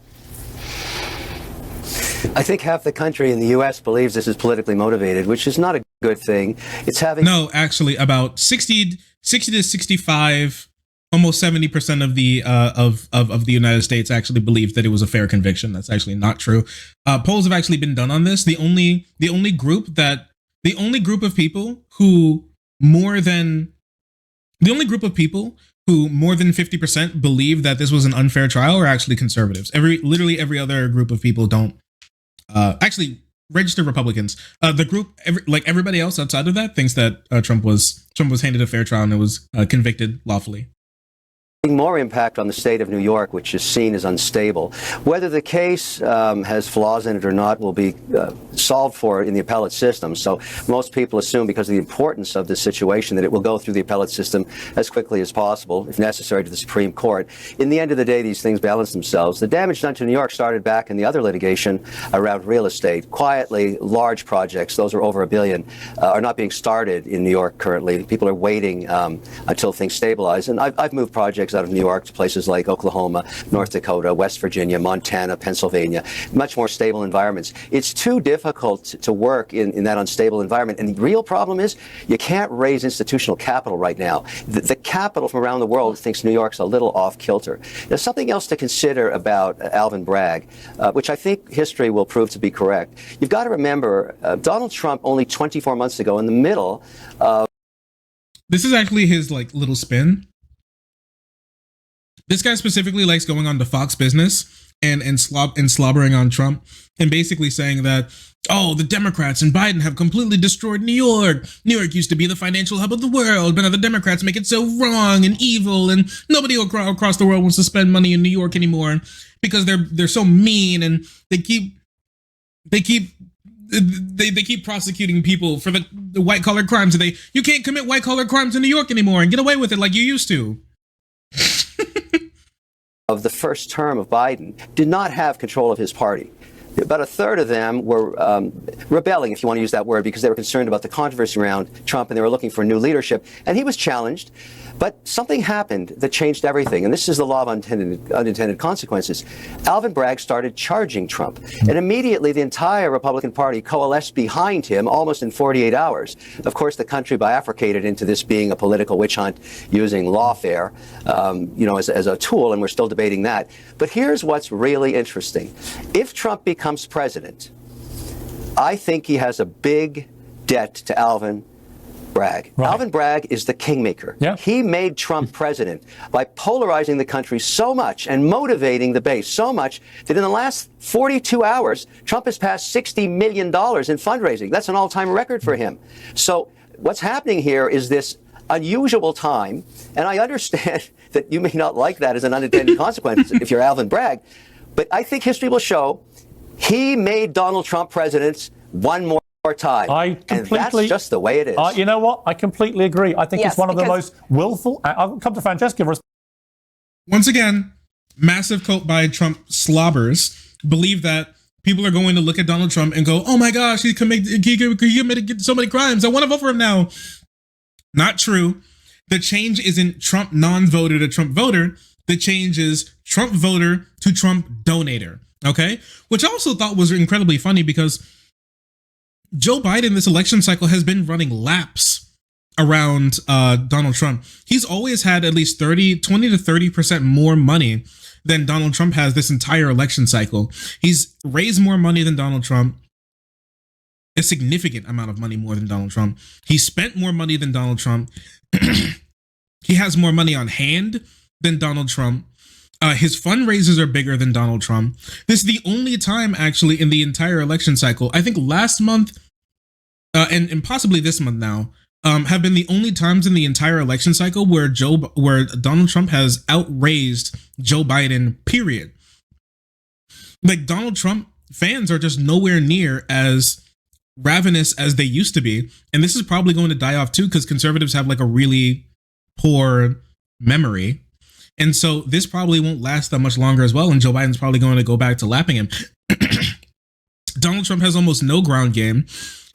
I think half the country in the U.S. believes this is politically motivated, which is not a good thing. It's having... No, actually, about 60 to 65, almost 70% of the United States actually believe that it was a fair conviction. That's actually not true. Polls have actually been done on this. The only group of people who more than 50% believe that this was an unfair trial are actually conservatives. Literally every other group of people don't. Actually, registered Republicans. The group, everybody else outside of that, thinks that Trump was handed a fair trial and it was convicted lawfully. More impact on the state of New York, which is seen as unstable. Whether the case has flaws in it or not will be solved for in the appellate system. So most people assume, because of the importance of this situation, that it will go through the appellate system as quickly as possible, if necessary, to the Supreme Court. In the end of the day, these things balance themselves. The damage done to New York started back in the other litigation around real estate. Quietly, large projects, those are over $1 billion, are not being started in New York currently. People are waiting until things stabilize. And I've moved projects out of New York to places like Oklahoma, North Dakota, West Virginia, Montana, Pennsylvania, much more stable environments. It's too difficult to work in that unstable environment. And the real problem is you can't raise institutional capital right now. The capital from around the world thinks New York's a little off kilter. There's something else to consider about Alvin Bragg, which I think history will prove to be correct. You've got to remember, Donald Trump only 24 months ago, in the middle of... This is actually his little spin. This guy specifically likes going on to Fox Business and slobbering on Trump, and basically saying that, oh, the Democrats and Biden have completely destroyed New York. New York used to be the financial hub of the world, but now the Democrats make it so wrong and evil, and nobody across the world wants to spend money in New York anymore because they're so mean, and they keep prosecuting people for the white collar crimes. You can't commit white collar crimes in New York anymore and get away with it like you used to. Of the first term of Biden did not have control of his party. About a third of them were rebelling, if you want to use that word, because they were concerned about the controversy around Trump and they were looking for new leadership. And he was challenged. But something happened that changed everything. And this is the law of unintended consequences. Alvin Bragg started charging Trump. And immediately the entire Republican Party coalesced behind him almost in 48 hours. Of course, the country bifurcated into this being a political witch hunt using lawfare, as a tool. And we're still debating that. But here's what's really interesting. If Trump becomes president, I think he has a big debt to Alvin Bragg. Right. Alvin Bragg is the kingmaker. Yeah. He made Trump president by polarizing the country so much and motivating the base so much that in the last 42 hours, Trump has passed $60 million in fundraising. That's an all-time record for him. So what's happening here is this unusual time, and I understand that you may not like that as an unintended consequence if you're Alvin Bragg, but I think history will show he made Donald Trump president one more time. And that's just the way it is. You know what? I completely agree. I think it's one of the most willful. I'll come to Francesca. Once again, massive quote by Trump slobbers believe that people are going to look at Donald Trump and go, oh my gosh, he committed so many crimes. I want to vote for him now. Not true. The change isn't Trump non-voter to Trump voter. The change is Trump voter to Trump donator. Okay? Which I also thought was incredibly funny because Joe Biden this election cycle has been running laps around Donald Trump. He's always had at least 20 to 30% more money than Donald Trump has this entire election cycle. He's raised more money than Donald Trump, a significant amount of money more than Donald Trump. He spent more money than Donald Trump. He has more money on hand than Donald Trump. His fundraisers are bigger than Donald Trump. This is the only time actually in the entire election cycle. I think last month and possibly this month now have been the only times in the entire election cycle where Donald Trump has outraised Joe Biden, period. Like Donald Trump fans are just nowhere near as ravenous as they used to be. And this is probably going to die off too because conservatives have like a really poor memory. And so this probably won't last that much longer as well. And Joe Biden's probably going to go back to lapping him. Donald Trump has almost no ground game.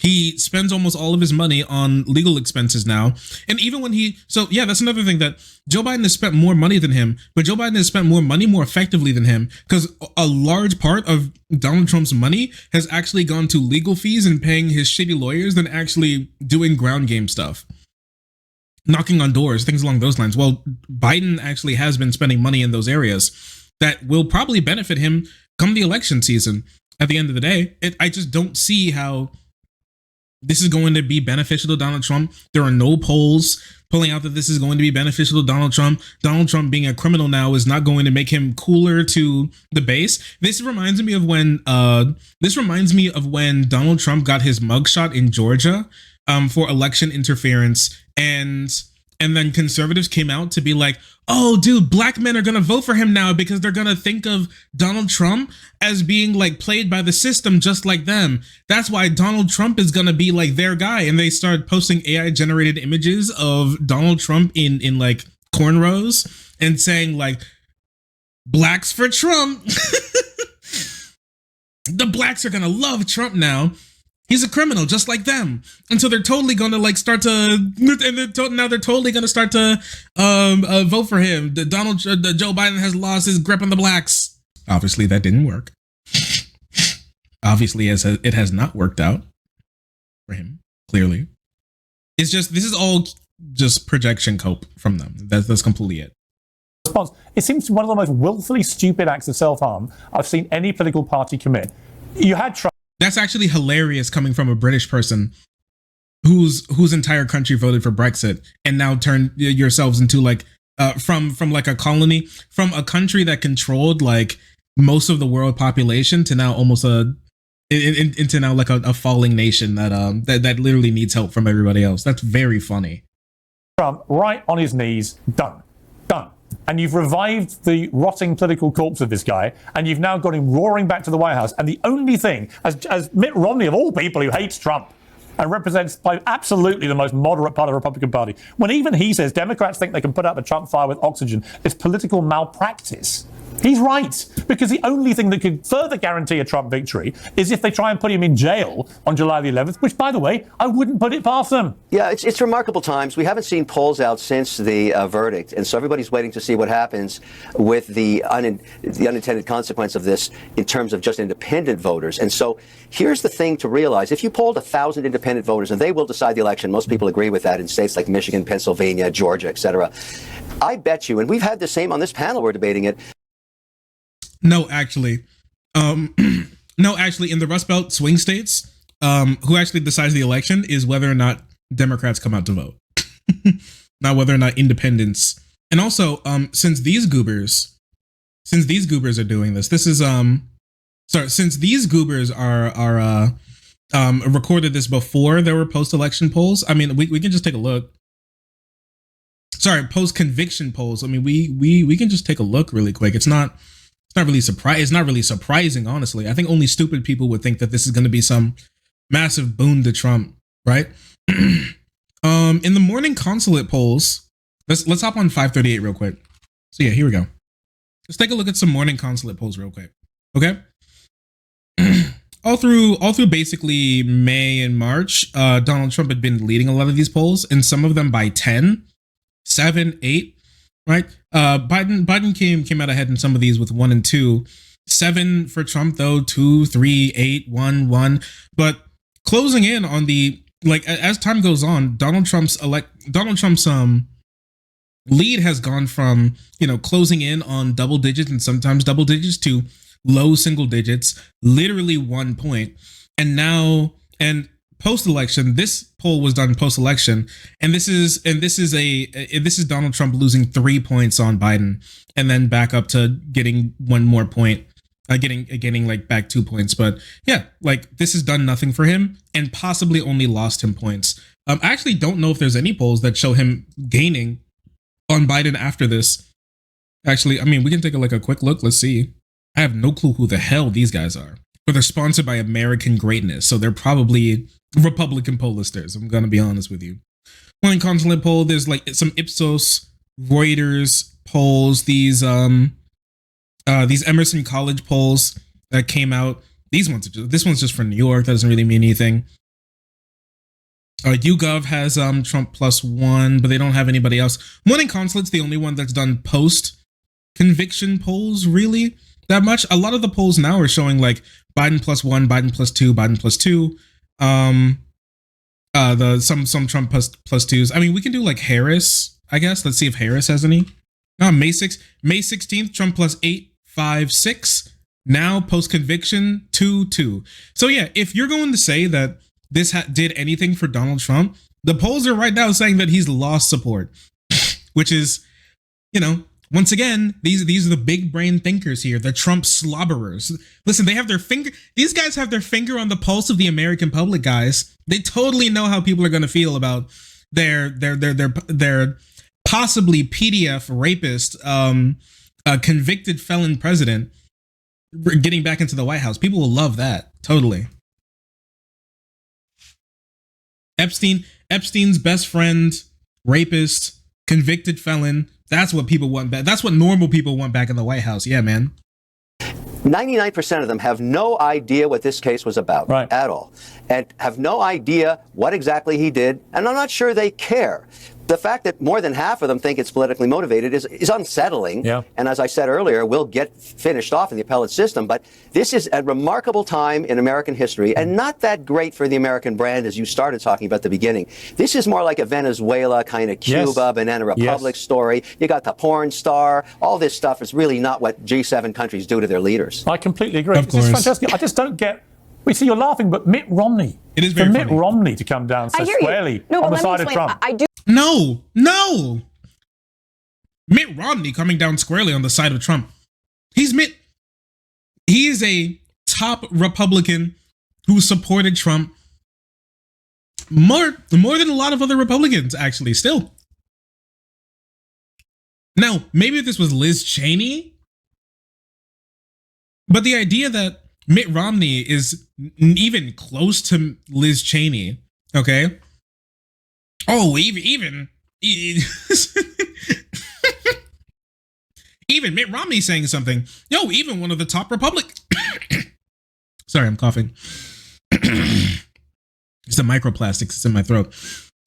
He spends almost all of his money on legal expenses now. And even when that's another thing, that Joe Biden has spent more money than him, but Joe Biden has spent more money more effectively than him because a large part of Donald Trump's money has actually gone to legal fees and paying his shitty lawyers than actually doing ground game stuff. Knocking on doors, things along those lines. Well, Biden actually has been spending money in those areas that will probably benefit him come the election season. At the end of the day, I just don't see how this is going to be beneficial to Donald Trump. There are no polls pulling out that this is going to be beneficial to Donald Trump. Donald Trump being a criminal now is not going to make him cooler to the base. This reminds me of when Donald Trump got his mugshot in Georgia for election interference, and then conservatives came out to be like, oh, dude, black men are going to vote for him now because they're going to think of Donald Trump as being like played by the system just like them. That's why Donald Trump is going to be like their guy. And they started posting AI generated images of Donald Trump in like cornrows and saying like, blacks for Trump. The blacks are going to love Trump now. He's a criminal just like them. And so they're totally going to like start to, now they're totally going to start to vote for him. Joe Biden has lost his grip on the blacks. Obviously that didn't work. Obviously it has not worked out for him, clearly. It's just, this is all just projection cope from them. That's completely it. Response. It seems to be one of the most willfully stupid acts of self-harm I've seen any political party commit. You had Trump. That's actually hilarious coming from a British person whose entire country voted for Brexit and now turned yourselves into like from like a colony, from a country that controlled like most of the world population to now almost into now like a falling nation that literally needs help from everybody else. That's very funny. Trump right on his knees, done. And you've revived the rotting political corpse of this guy, and you've now got him roaring back to the White House. And the only thing, as Mitt Romney of all people who hates Trump and represents by absolutely the most moderate part of the Republican Party, when even he says Democrats think they can put out the Trump fire with oxygen, it's political malpractice. He's right, because the only thing that could further guarantee a Trump victory is if they try and put him in jail on July the 11th, which, by the way, I wouldn't put it past them. Yeah, it's remarkable times. We haven't seen polls out since the verdict, and so everybody's waiting to see what happens with the unintended consequence of this in terms of just independent voters. And so here's the thing to realize. If you polled 1,000 independent voters, and they will decide the election, most people agree with that in states like Michigan, Pennsylvania, Georgia, et cetera, I bet you, and we've had the same on this panel, we're debating it, No, actually, in the Rust Belt swing states, who actually decides the election is whether or not Democrats come out to vote, not whether or not independents. And also, since these goobers are doing this, since these goobers are recorded this before there were post-election polls. I mean, we can just take a look. Sorry, post-conviction polls. I mean, we can just take a look really quick. It's not really surprising, honestly. I think only stupid people would think that this is going to be some massive boon to Trump, right? In the morning consulate polls, let's hop on 538 real quick. So yeah, here we go. Let's take a look at some morning consulate polls real quick. Okay. all through basically May and March, Donald Trump had been leading a lot of these polls, and some of them by 10, 7, 8. Right. Biden came out ahead in some of these with 1 and 2, 7 for Trump, though, 2, 3, 8, 1, 1. But closing in on the, like, as time goes on, Donald Trump's lead has gone from, closing in on double digits and sometimes double digits to low single digits, literally 1 point. And now, post-election, this poll was done post-election, and this is Donald Trump losing 3 points on Biden, and then back up to getting 1 more point, getting like back 2 points. But yeah, like this has done nothing for him, and possibly only lost him points. I actually don't know if there's any polls that show him gaining on Biden after this. Actually, I mean, we can take a quick look. Let's see. I have no clue who the hell these guys are, but they're sponsored by American Greatness, so they're probably Republican pollsters. I'm gonna be honest with you. Morning consulate poll. There's like some Ipsos, Reuters polls. These Emerson College polls that came out. This one's just for New York. That doesn't really mean anything. YouGov has Trump +1, but they don't have anybody else. Morning consulate's the only one that's done post conviction polls really that much. A lot of the polls now are showing like Biden +1, Biden +2, Biden +2. Some Trump +2s. I mean, we can do like Harris, I guess. Let's see if Harris has any. May 16th, Trump +8, 5, 6. Now post conviction 2, 2. So yeah, if you're going to say that this did anything for Donald Trump, the polls are right now saying that he's lost support, which is, once again, these are the big brain thinkers here, the Trump slobberers. Listen, they have these guys have their finger on the pulse of the American public, guys. They totally know how people are going to feel about their possibly PDF rapist, convicted felon president getting back into the White House. People will love that. Totally. Epstein's best friend, rapist, convicted felon. That's what people want back. That's what normal people want back in the White House. Yeah, man. 99% of them have no idea what this case was about at all, and have no idea what exactly he did, and I'm not sure they care. The fact that more than half of them think it's politically motivated is unsettling. Yeah. And as I said earlier, we'll get finished off in the appellate system. But this is a remarkable time in American history, and not that great for the American brand, as you started talking about at the beginning. This is more like a Venezuela kind of Cuba, Banana Republic story. You got the porn star. All this stuff is really not what G7 countries do to their leaders. I completely agree. This is fantastic. I just don't get. We see you're laughing, but Mitt Romney. It is very funny. Mitt Romney to come down so squarely on the side of Trump. No. Mitt Romney coming down squarely on the side of Trump. He's Mitt. He is a top Republican who supported Trump more than a lot of other Republicans, actually, still. Now, maybe if this was Liz Cheney, but the idea that Mitt Romney is even close to Liz Cheney, okay? Oh, even even Mitt Romney saying something. Yo, even one of the top Sorry, I'm coughing. It's the microplastics. It's in my throat.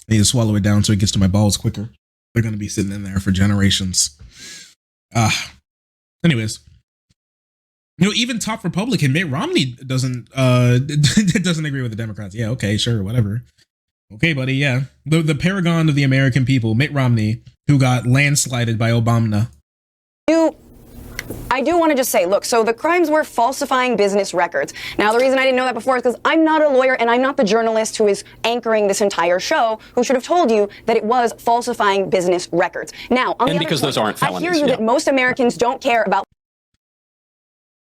I need to swallow it down so it gets to my balls quicker. They're going to be sitting in there for generations. Anyways. Even top Republican Mitt Romney doesn't agree with the Democrats. Yeah, okay, sure, whatever. Okay, buddy, yeah. The paragon of the American people, Mitt Romney, who got landslided by Obama. I do want to just say, look, so the crimes were falsifying business records. Now, the reason I didn't know that before is because I'm not a lawyer and I'm not the journalist who is anchoring this entire show who should have told you that it was falsifying business records. Now, on the other because those aren't felonies. I hear you that most Americans don't care about.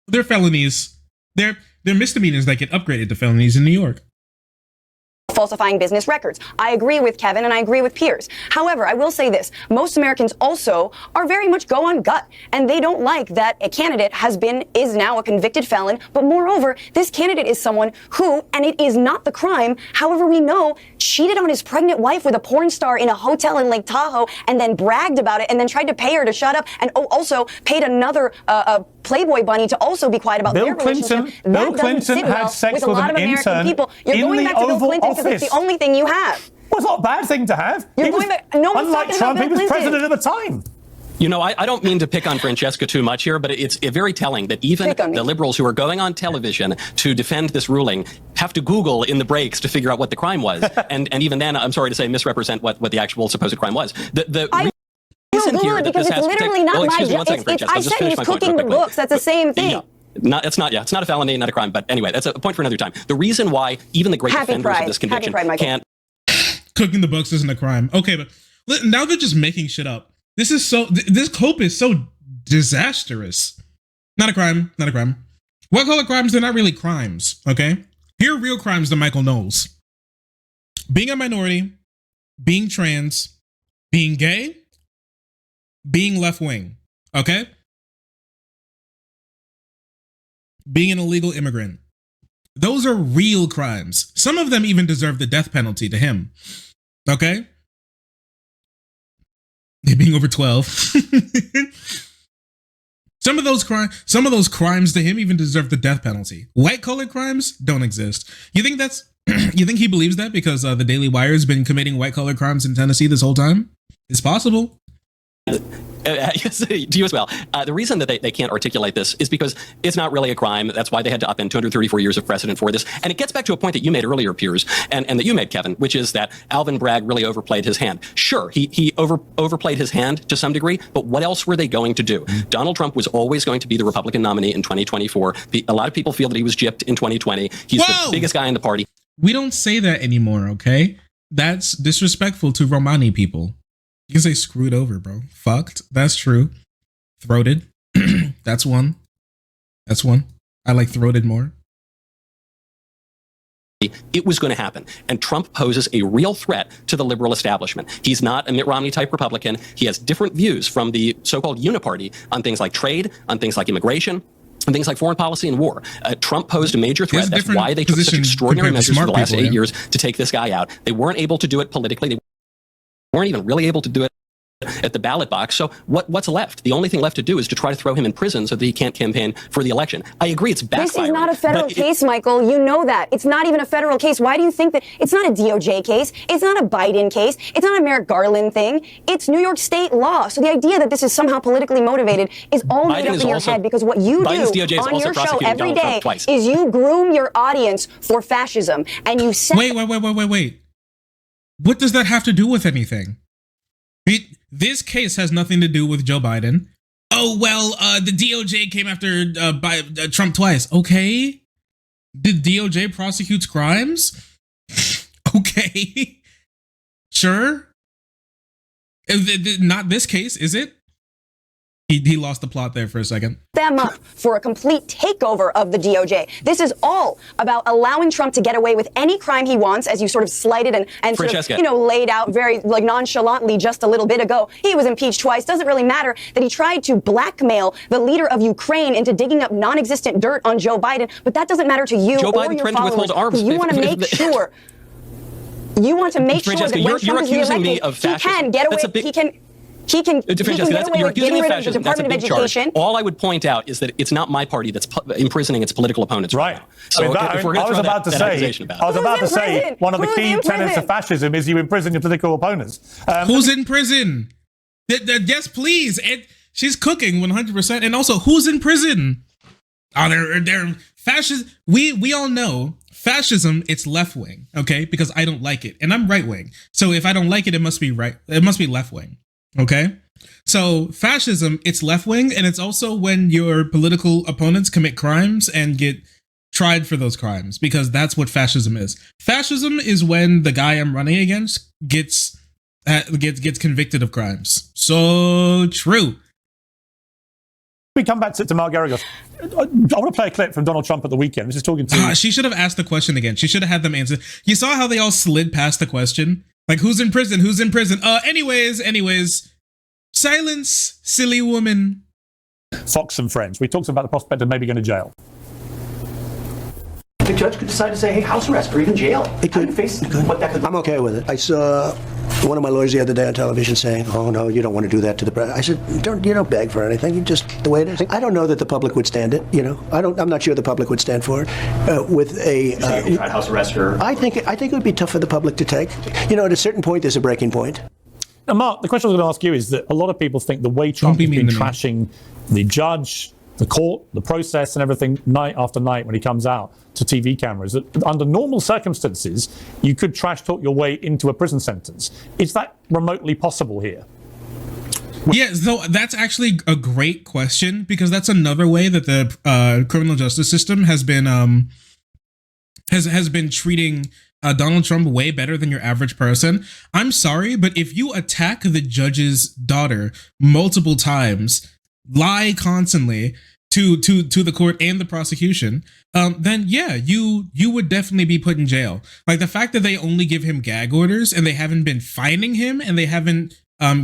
They're felonies. They're misdemeanors that get upgraded to felonies in New York. Falsifying business records. I agree with Kevin and I agree with Piers. However, I will say this. Most Americans also are very much go on gut, and they don't like that a candidate is now a convicted felon. But moreover, this candidate is someone who, and it is not the crime, however we know, cheated on his pregnant wife with a porn star in a hotel in Lake Tahoe and then bragged about it and then tried to pay her to shut up, and also paid another Playboy bunny to also be quiet about their relationship. Bill Clinton had sex with an intern people. You're in going the back to Bill Oval Clinton because it's the only thing you have. Well, it's not a bad thing to have. Unlike Trump, he was president at the time. I don't mean to pick on Francesca too much here, but it's very telling that even the liberals who are going on television to defend this ruling have to Google in the breaks to figure out what the crime was. and even then, I'm sorry to say, misrepresent what the actual supposed crime was. Reason here that this has to take, not excuse me one second, Francesca. I said he was cooking the books. That's the same thing. Yeah. It's not a felony, not a crime. But anyway, that's a point for another time. The reason why even the great defenders of this conviction can't. Cooking the books isn't a crime. Okay, but now they're just making shit up. This hope is so disastrous. Not a crime. Not a crime. White collar crimes, they're not really crimes. Okay? Here are real crimes that Michael knows. Being a minority, being trans, being gay, being left wing. Okay? Being an illegal immigrant. Those are real crimes. Some of them even deserve the death penalty to him. Okay? Being over 12. Some of those crimes to him even deserve the death penalty. White collar crimes don't exist. You think he believes that because the Daily Wire has been committing white collar crimes in Tennessee this whole time? It's possible. Yes, to you as well. The reason that they can't articulate this is because it's not really a crime. That's why they had to upend 234 years of precedent for this. And it gets back to a point that you made earlier, Piers, and that you made, Kevin, which is that Alvin Bragg really overplayed his hand. Sure, he overplayed his hand to some degree, but what else were they going to do? Donald Trump was always going to be the Republican nominee in 2024. A lot of people feel that he was gypped in 2020. He's the biggest guy in the party. We don't say that anymore, okay? That's disrespectful to Romani people. You can say screwed over, bro. Fucked. That's true. Throated. That's one. I like throated more. It was going to happen. And Trump poses a real threat to the liberal establishment. He's not a Mitt Romney type Republican. He has different views from the so-called uniparty on things like trade, on things like immigration, and things like foreign policy and war. Trump posed a major threat. That's why they took such extraordinary measures for the last 8 years to take this guy out. They weren't able to do it politically. They weren't even really able to do it at the ballot box. So what's left? The only thing left to do is to try to throw him in prison so that he can't campaign for the election. I agree, it's backfiring. This is not a federal case, Michael. You know that. It's not even a federal case. Why do you think that it's not a DOJ case? It's not a Biden case. It's not a Merrick Garland thing. It's New York state law. So the idea that this is somehow politically motivated is all made up in your head because what you do on your show every day is you groom your audience for fascism and you set... Wait. What does that have to do with anything? This case has nothing to do with Joe Biden. Oh, well, the DOJ came after Trump twice. Okay. The DOJ prosecutes crimes? Okay. Sure. Not this case, is it? He lost the plot there for a second. Them up for a complete takeover of the DOJ. This is all about allowing Trump to get away with any crime he wants, as you sort of slighted and sort of, laid out very like nonchalantly just a little bit ago. He was impeached twice. Doesn't really matter that he tried to blackmail the leader of Ukraine into digging up non-existent dirt on Joe Biden, but that doesn't matter to you Joe or Biden your threatened to withhold arms. You want to make sure. You want to make sure that when Trump is accusing me reelected, of he fascism. can get away. He can get away with getting rid of the Department of Education. All I would point out is that it's not my party that's imprisoning its political opponents right now. So I was about to say one of the key tenets of fascism is you imprison your political opponents. Who's in prison? Yes, please. And she's cooking 100%. And also, who's in prison? Oh, they're fascist. We all know fascism. It's left wing, okay? Because I don't like it, and I'm right wing. So if I don't like it, it must be right. It must be left wing. Okay, so fascism, it's left wing, and it's also when your political opponents commit crimes and get tried for those crimes, because that's what fascism is. Fascism is when the guy I'm running against gets convicted of crimes. So true. We come back to Mark Garagos. I want to play a clip from Donald Trump at the weekend. This is talking to. She should have asked the question again. She should have had them answer. You saw how they all slid past the question. Like, who's in prison? Who's in prison? Anyways, silence, silly woman. Fox and Friends. We talked about the prospect of maybe going to jail. The judge could decide to say, hey, house arrest or even jail. It could. What that could. I'm okay with it. I saw one of my lawyers the other day on television saying, oh, no, you don't want to do that to the president. I said, you don't beg for anything. You just, the way it is. I don't know that the public would stand it, I'm not sure the public would stand for it. With a... tried house arrest or... I think it would be tough for the public to take. At a certain point, there's a breaking point. Now, Mark, the question I was going to ask you is that a lot of people think the way Trump has been trashing the judge, the court, the process and everything night after night when he comes out to TV cameras, that under normal circumstances, you could trash talk your way into a prison sentence. Is that remotely possible here? Yeah, so that's actually a great question, because that's another way that the criminal justice system has been has been treating Donald Trump way better than your average person. I'm sorry, but if you attack the judge's daughter multiple times, lie constantly to the court and the prosecution, then yeah, you would definitely be put in jail. Like, the fact that they only give him gag orders and they haven't been fining him and they haven't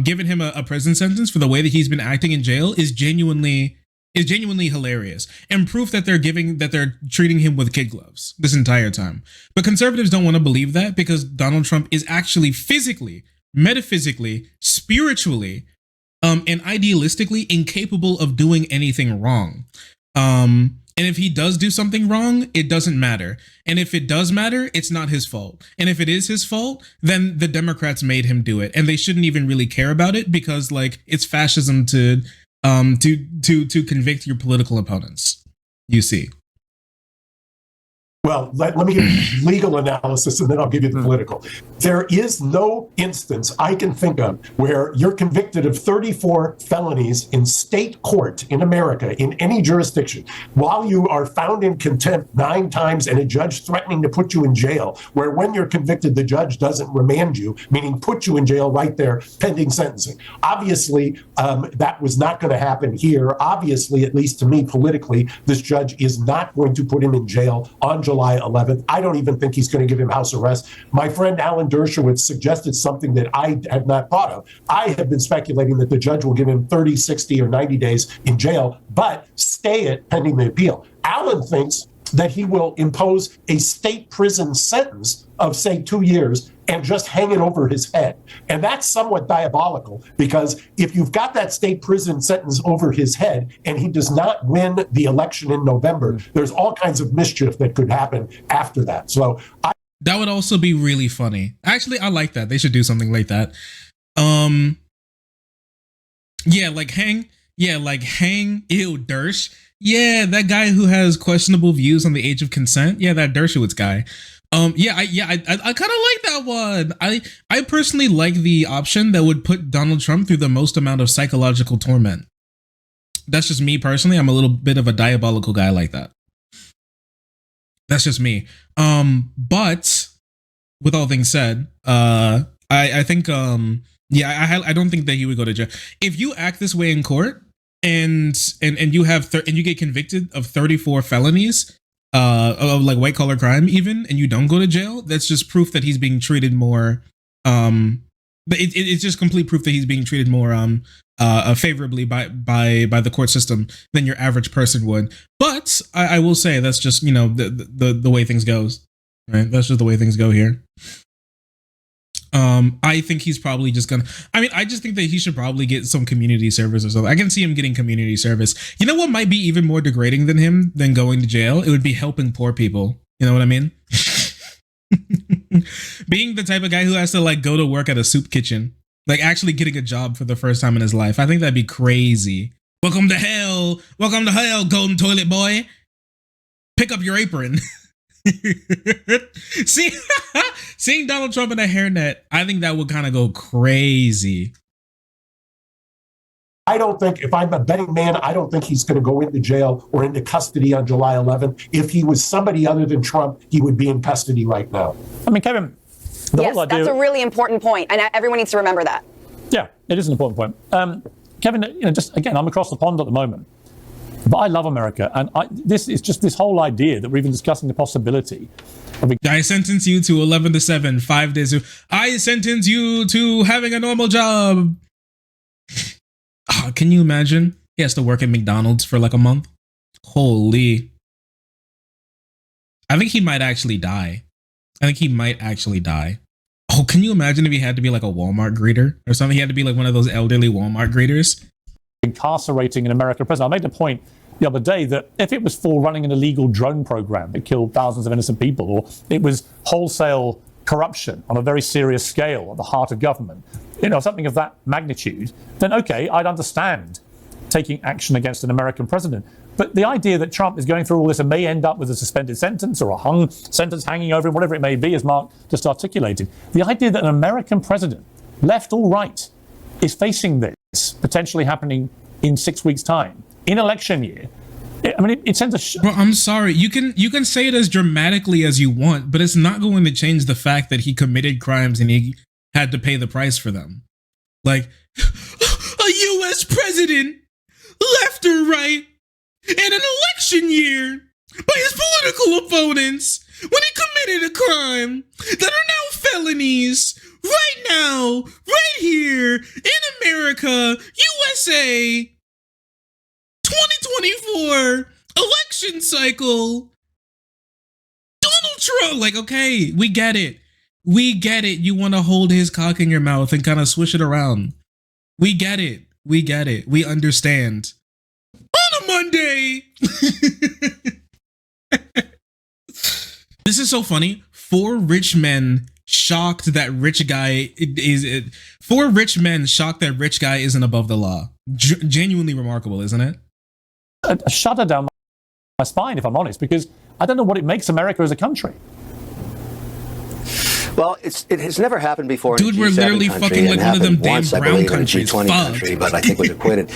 given him a prison sentence for the way that he's been acting in jail is genuinely hilarious, and proof that they're treating him with kid gloves this entire time. But conservatives don't want to believe that, because Donald Trump is actually physically, metaphysically, spiritually, and idealistically incapable of doing anything wrong. And if he does do something wrong, it doesn't matter. And if it does matter, it's not his fault. And if it is his fault, then the Democrats made him do it, and they shouldn't even really care about it, because like, it's fascism to convict your political opponents, you see. Well, let me give you legal analysis, and then I'll give you the political. There is no instance I can think of where you're convicted of 34 felonies in state court in America, in any jurisdiction, while you are found in contempt 9 times and a judge threatening to put you in jail, where when you're convicted, the judge doesn't remand you, meaning put you in jail right there pending sentencing. Obviously, that was not going to happen here. Obviously, at least to me politically, this judge is not going to put him in jail on July 11th. I don't even think he's going to give him house arrest. My friend Alan Dershowitz suggested something that I had not thought of. I have been speculating that the judge will give him 30, 60, or 90 days in jail, but stay it pending the appeal. Alan thinks that he will impose a state prison sentence of, say, 2 years and just hang it over his head. And that's somewhat diabolical, because if you've got that state prison sentence over his head and he does not win the election in November, there's all kinds of mischief that could happen after that. So that would also be really funny. Actually, I like that. They should do something like that. Hang. Ew, Dersh. Yeah, that guy who has questionable views on the age of consent. Yeah, that Dershowitz guy. I kind of like that one. I personally like the option that would put Donald Trump through the most amount of psychological torment. That's just me personally. I'm a little bit of a diabolical guy like that. That's just me. But with all things said, I think I don't think that he would go to jail. If you act this way in court and you have and you get convicted of 34 felonies, of like white collar crime even, and you don't go to jail, that's just proof that he's being treated more it's just complete proof that he's being treated more favorably by the court system than your average person would. But I will say that's just, you know, the way things goes, right? That's just the way things go here. I think he's probably just gonna, I just think that he should probably get some community service or something. I can see him getting community service. You know what might be even more degrading than going to jail? It would be helping poor people. You know what I mean? Being the type of guy who has to like go to work at a soup kitchen, like actually getting a job for the first time in his life. I think that'd be crazy. Welcome to hell, golden toilet boy. Pick up your apron. Seeing Donald Trump in a hairnet, I think that would kind of go crazy. I don't think, if I'm a betting man, I don't think he's going to go into jail or into custody on July 11th. If he was somebody other than Trump, he would be in custody right now. I mean, Kevin, yes, that's a really important point, and everyone needs to remember that. Yeah, it is an important point. Kevin, you know, just again, I'm across the pond at the moment, but I love America, and this is just this whole idea that we're even discussing the possibility. I sentence you to 11 to 7, 5 days. I sentence you to having a normal job. Oh, can you imagine? He has to work at McDonald's for like a month. Holy. I think he might actually die. Oh, can you imagine if he had to be like a Walmart greeter or something? He had to be like one of those elderly Walmart greeters. Incarcerating an American president. I made a point the other day that if it was for running an illegal drone program that killed thousands of innocent people, or it was wholesale corruption on a very serious scale at the heart of government, you know, something of that magnitude, then okay, I'd understand taking action against an American president. But the idea that Trump is going through all this and may end up with a suspended sentence or a hung sentence hanging over him, whatever it may be, as Mark just articulated, the idea that an American president, left or right, is facing this potentially happening in 6 weeks' time, in election year, I mean, it sends a... Bro, I'm sorry. You can say it as dramatically as you want, but it's not going to change the fact that he committed crimes and he had to pay the price for them. Like, a U.S. president, left or right, in an election year, by his political opponents, when he committed a crime that are now felonies, right now, right here, in America, USA, 2024 election cycle. Donald Trump, like, okay, we get it. You want to hold his cock in your mouth and kind of swish it around. We get it. We understand. On a Monday. This is so funny. 4 rich men shocked that rich guy is. 4 rich men shocked that rich guy isn't above the law. Genuinely remarkable, isn't it? A shudder down my spine, if I'm honest, because I don't know what it makes America as a country. Well, it has never happened before. Dude, in a G7 we're literally country, fucking like one of them damn once, brown countries. In a G20 country, but I think was acquitted.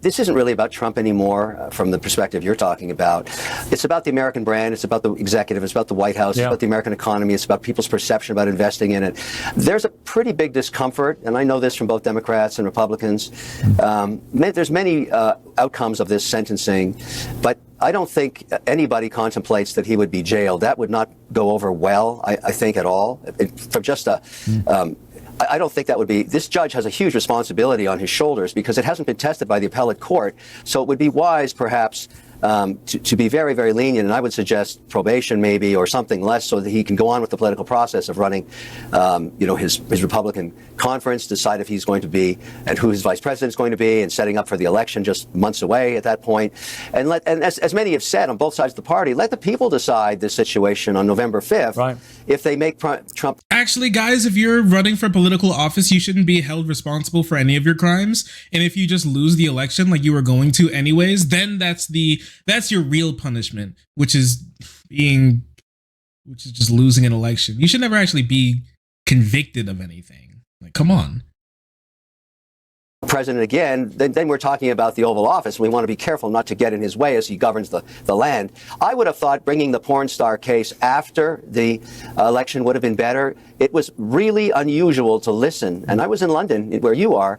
This isn't really about Trump anymore from the perspective you're talking about. It's about the American brand. It's about the executive. It's about the White House. It's about the American economy. It's about people's perception about investing in it. There's a pretty big discomfort, and I know this from both Democrats and Republicans. There's many outcomes of this sentencing, but I don't think anybody contemplates that he would be jailed. That would not go over well, I think, at all. From just a, I don't think that would be. This judge has a huge responsibility on his shoulders because it hasn't been tested by the appellate court. So it would be wise, perhaps, to be very, very lenient, and I would suggest probation maybe or something less, so that he can go on with the political process of running, his Republican conference, decide if he's going to be and who his vice president is going to be, and setting up for the election just months away at that point. And as many have said on both sides of the party, let the people decide this situation on November 5th. Right. If they make Trump. Actually, guys, if you're running for political office, you shouldn't be held responsible for any of your crimes. And if you just lose the election like you were going to anyways, then that's your real punishment, which is just losing an election. You should never actually be convicted of anything. Like, come on. president again, then we're talking about the Oval Office. We want to be careful not to get in his way as he governs the land. I would have thought bringing the porn star case after the election would have been better. It was really unusual to listen, and I was in London, where you are,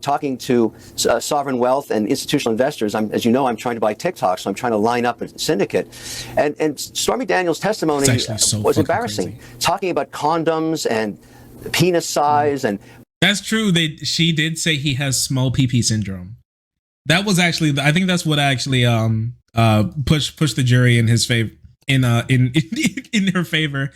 talking to sovereign wealth and institutional investors. As you know, I'm trying to buy TikTok, so I'm trying to line up a syndicate. And Stormy Daniels' testimony was embarrassing, talking about condoms and penis size and. That's true. She did say he has small PP syndrome. That was actually, I think that's what actually pushed the jury in his favor, in her favor,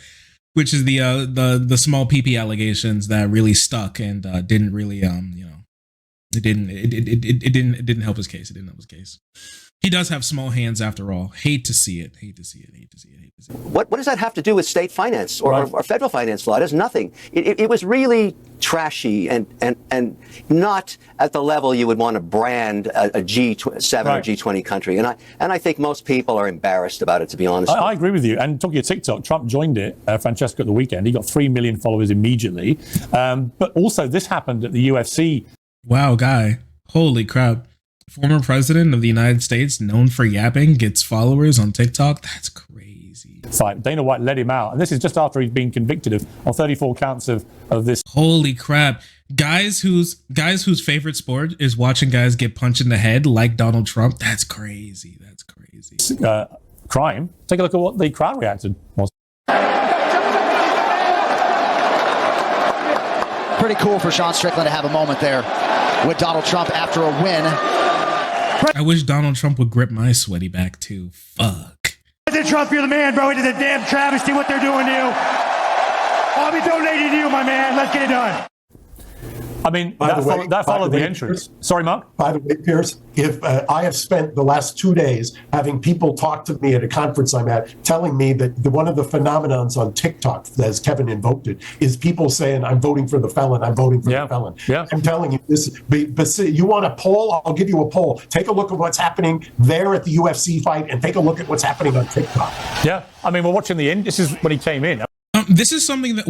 which is the small PP allegations that really stuck and didn't really it didn't help his case. It didn't help his case. He does have small hands after all. Hate to see it. What does that have to do with state finance or federal finance law? It has nothing. It was really trashy and not at the level you would want to brand a G7 or G20 country. And I think most people are embarrassed about it, to be honest. I agree with you. And talking of TikTok, Trump joined it, Francesca, at the weekend. He got 3 million followers immediately. But also this happened at the UFC. Wow, guy. Holy crap. Former president of the United States, known for yapping, gets followers on TikTok. That's crazy. Fight. Dana White let him out. And this is just after he's been convicted on 34 counts of this. Holy crap. Guys whose favorite sport is watching guys get punched in the head like Donald Trump. That's crazy. Crime. Take a look at what the crowd reacted was. Pretty cool for Sean Strickland to have a moment there with Donald Trump after a win. I wish Donald Trump would grip my sweaty back too. Fuck. President Trump, you're the man, bro. It is a damn travesty what they're doing to you. I'll be donating to you, my man. Let's get it done. I mean, that followed the entrance. Sorry, Mark? By the way, Piers, if I have spent the last 2 days having people talk to me at a conference I'm at, telling me that one of the phenomenons on TikTok, as Kevin invoked it, is people saying, I'm voting for the felon, I'm voting for the felon. Yeah. I'm telling you this, but you want a poll? I'll give you a poll. Take a look at what's happening there at the UFC fight and take a look at what's happening on TikTok. Yeah, I mean, we're watching the end. This is when he came in. This is something that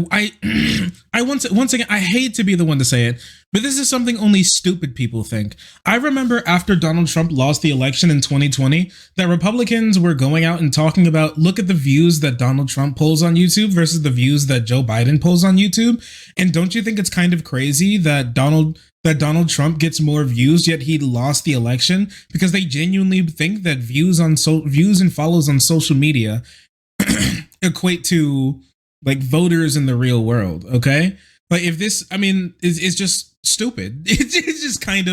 I once again, I hate to be the one to say it, but this is something only stupid people think. I remember after Donald Trump lost the election in 2020, that Republicans were going out and talking about, look at the views that Donald Trump pulls on YouTube versus the views that Joe Biden pulls on YouTube. And don't you think it's kind of crazy that Donald Trump gets more views, yet he lost the election? Because they genuinely think that views and follows on social media equate to like voters in the real world, okay? Like if this, I mean, it's just stupid. It's just kind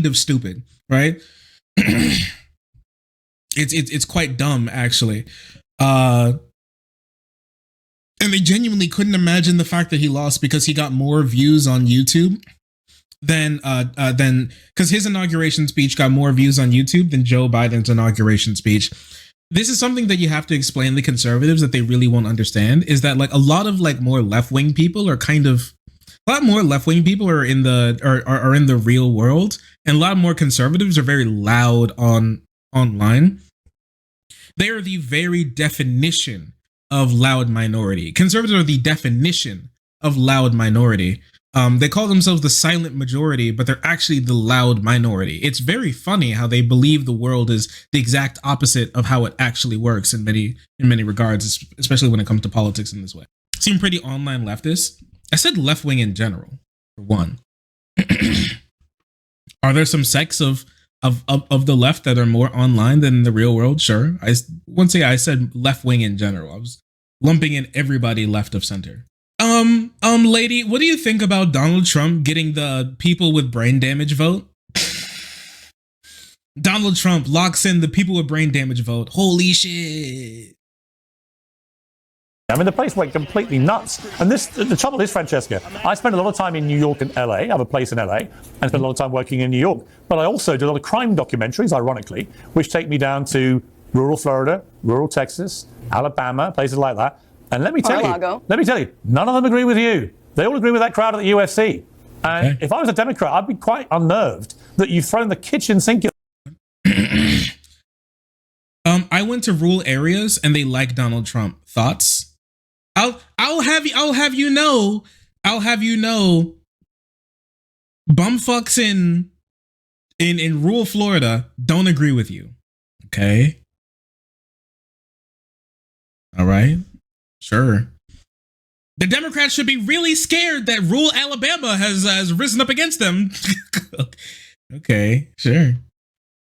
of stupid, right? It's quite dumb, actually. And they genuinely couldn't imagine the fact that he lost because he got more views on YouTube than because his inauguration speech got more views on YouTube than Joe Biden's inauguration speech. This is something that you have to explain to conservatives that they really won't understand, is that like a lot of like more left-wing people are in the real world, and a lot more conservatives are very loud online. They are the very definition of loud minority. Conservatives are the definition of loud minority. They call themselves the silent majority, but they're actually the loud minority. It's very funny how they believe the world is the exact opposite of how it actually works in many regards, especially when it comes to politics in this way. Seem pretty online leftist. I said left wing in general, for one. Are there some sects of the left that are more online than the real world? Sure. I said left wing in general. I was lumping in everybody left of center. Lady, what do you think about Donald Trump getting the people with brain damage vote? Donald Trump locks in the people with brain damage vote. Holy shit. I mean, the place went completely nuts. And the trouble is, Francesca, I spent a lot of time in New York and LA. I have a place in LA and spent a lot of time working in New York. But I also do a lot of crime documentaries, ironically, which take me down to rural Florida, rural Texas, Alabama, places like that. And let me tell you, none of them agree with you. They all agree with that crowd at the UFC. And if I was a Democrat, I'd be quite unnerved that you've thrown the kitchen sink. I went to rural areas and they like Donald Trump. Thoughts? I'll have you know bumfucks in rural Florida don't agree with you. Okay. All right. Sure. The Democrats should be really scared that rural Alabama has risen up against them. Okay, sure.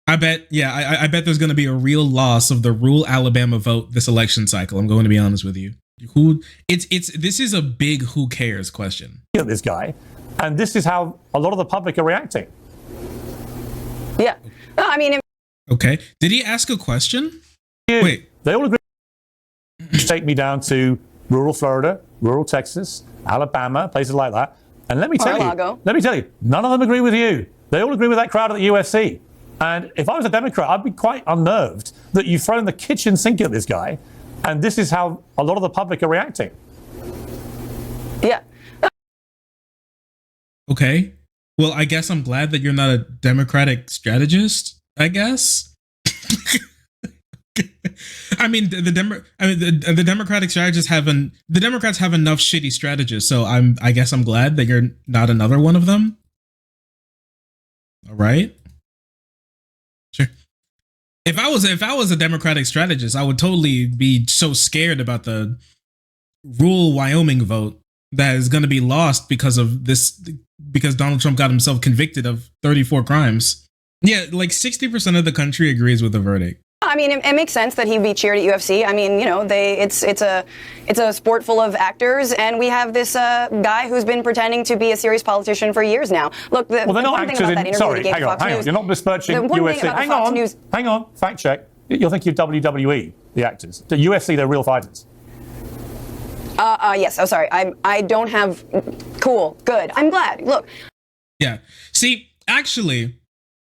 I bet there's going to be a real loss of the rural Alabama vote this election cycle. I'm going to be honest with you. This is a big who cares question. This guy, and this is how a lot of the public are reacting. Yeah. No, I mean, okay. Did he ask a question? Wait. They all agree. Take me down to rural Florida, rural Texas, Alabama, places like that. And let me tell you, none of them agree with you. They all agree with that crowd at the UFC. And if I was a Democrat, I'd be quite unnerved that you've thrown the kitchen sink at this guy. And this is how a lot of the public are reacting. Yeah. Okay. Well, I guess I'm glad that you're not a Democratic strategist, I guess. I mean, the Democratic strategists the Democrats have enough shitty strategists, so I guess I'm glad that you're not another one of them. All right. Sure. If I was a Democratic strategist, I would totally be so scared about the rural Wyoming vote that is going to be lost because Donald Trump got himself convicted of 34 crimes. Yeah, like 60% of the country agrees with the verdict. I mean, it makes sense that he'd be cheered at UFC. I mean, you know, it's a sport full of actors, and we have this guy who's been pretending to be a serious politician for years now. Look, the they're not one thing about that interview that he gave to Fox News, you're not besmirching UFC. Hang on, fact check. You're thinking of WWE, the actors. The UFC, they're real fighters. Yes. Oh, sorry. I don't have. Cool. Good. I'm glad. Look. Yeah. See, actually,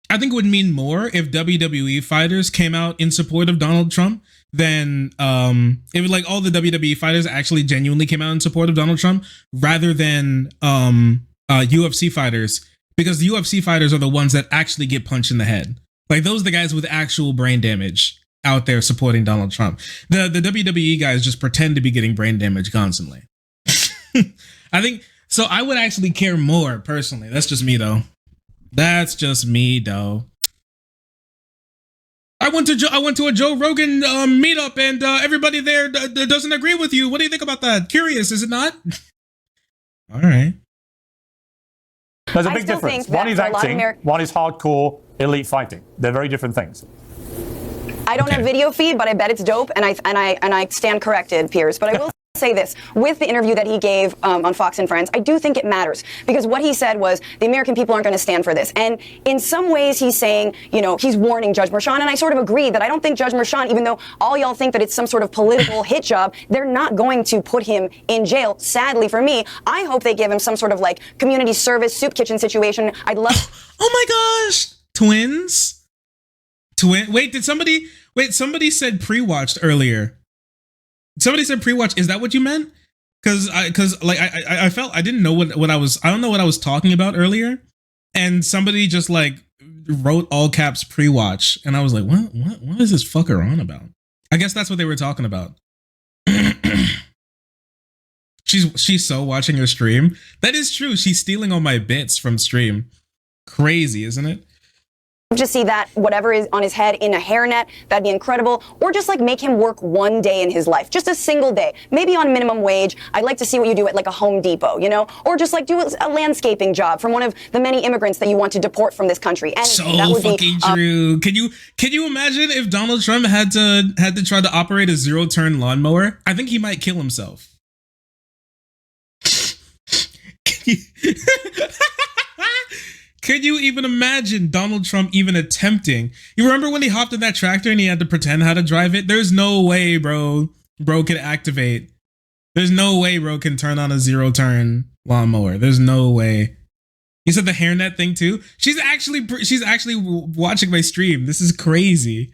I think it would mean more if WWE fighters came out in support of Donald Trump than if like all the WWE fighters actually genuinely came out in support of Donald Trump rather than UFC fighters, because the UFC fighters are the ones that actually get punched in the head. Like those are the guys with actual brain damage out there supporting Donald Trump. The WWE guys just pretend to be getting brain damage constantly. I think so. I would actually care more personally. That's just me though. I went to a Joe Rogan meetup, and everybody there doesn't agree with you. What do you think about that? Curious, is it not? All right. There's a big difference. One is acting, one is hardcore elite fighting. They're very different things. I don't have video feed, but I bet it's dope, and I stand corrected, Piers. But I will say this, with the interview that he gave on Fox and Friends, I do think it matters, because what he said was the American people aren't going to stand for this. And in some ways he's saying, you know, he's warning Judge Merchan, and I sort of agree that I don't think Judge Merchan, even though all y'all think that it's some sort of political hit job, they're not going to put him in jail. Sadly for me, I hope they give him some sort of like community service soup kitchen situation. I'd love. Oh my gosh, twins. Wait, somebody said pre-watched earlier. Somebody said pre-watch. Is that what you meant? Because I felt I didn't know what I was. I don't know what I was talking about earlier, and somebody just like wrote all caps pre-watch, and I was like, what is this fucker on about? I guess that's what they were talking about. She's so watching her stream. That is true. She's stealing all my bits from stream. Crazy, isn't it? To see that whatever is on his head in a hairnet, that'd be incredible. Or just like make him work one day in his life, just a single day, maybe on minimum wage. I'd like to see what you do at like a Home Depot, you know, or just like do a landscaping job from one of the many immigrants that you want to deport from this country. And so that would fucking true. Can you imagine if Donald Trump had to try to operate a zero-turn lawnmower? I think he might kill himself. Can you even imagine Donald Trump even attempting? You remember when he hopped in that tractor and he had to pretend how to drive it? There's no way, bro can activate. There's no way bro can turn on a zero-turn lawnmower. There's no way. You said the hairnet thing too? She's actually watching my stream. This is crazy.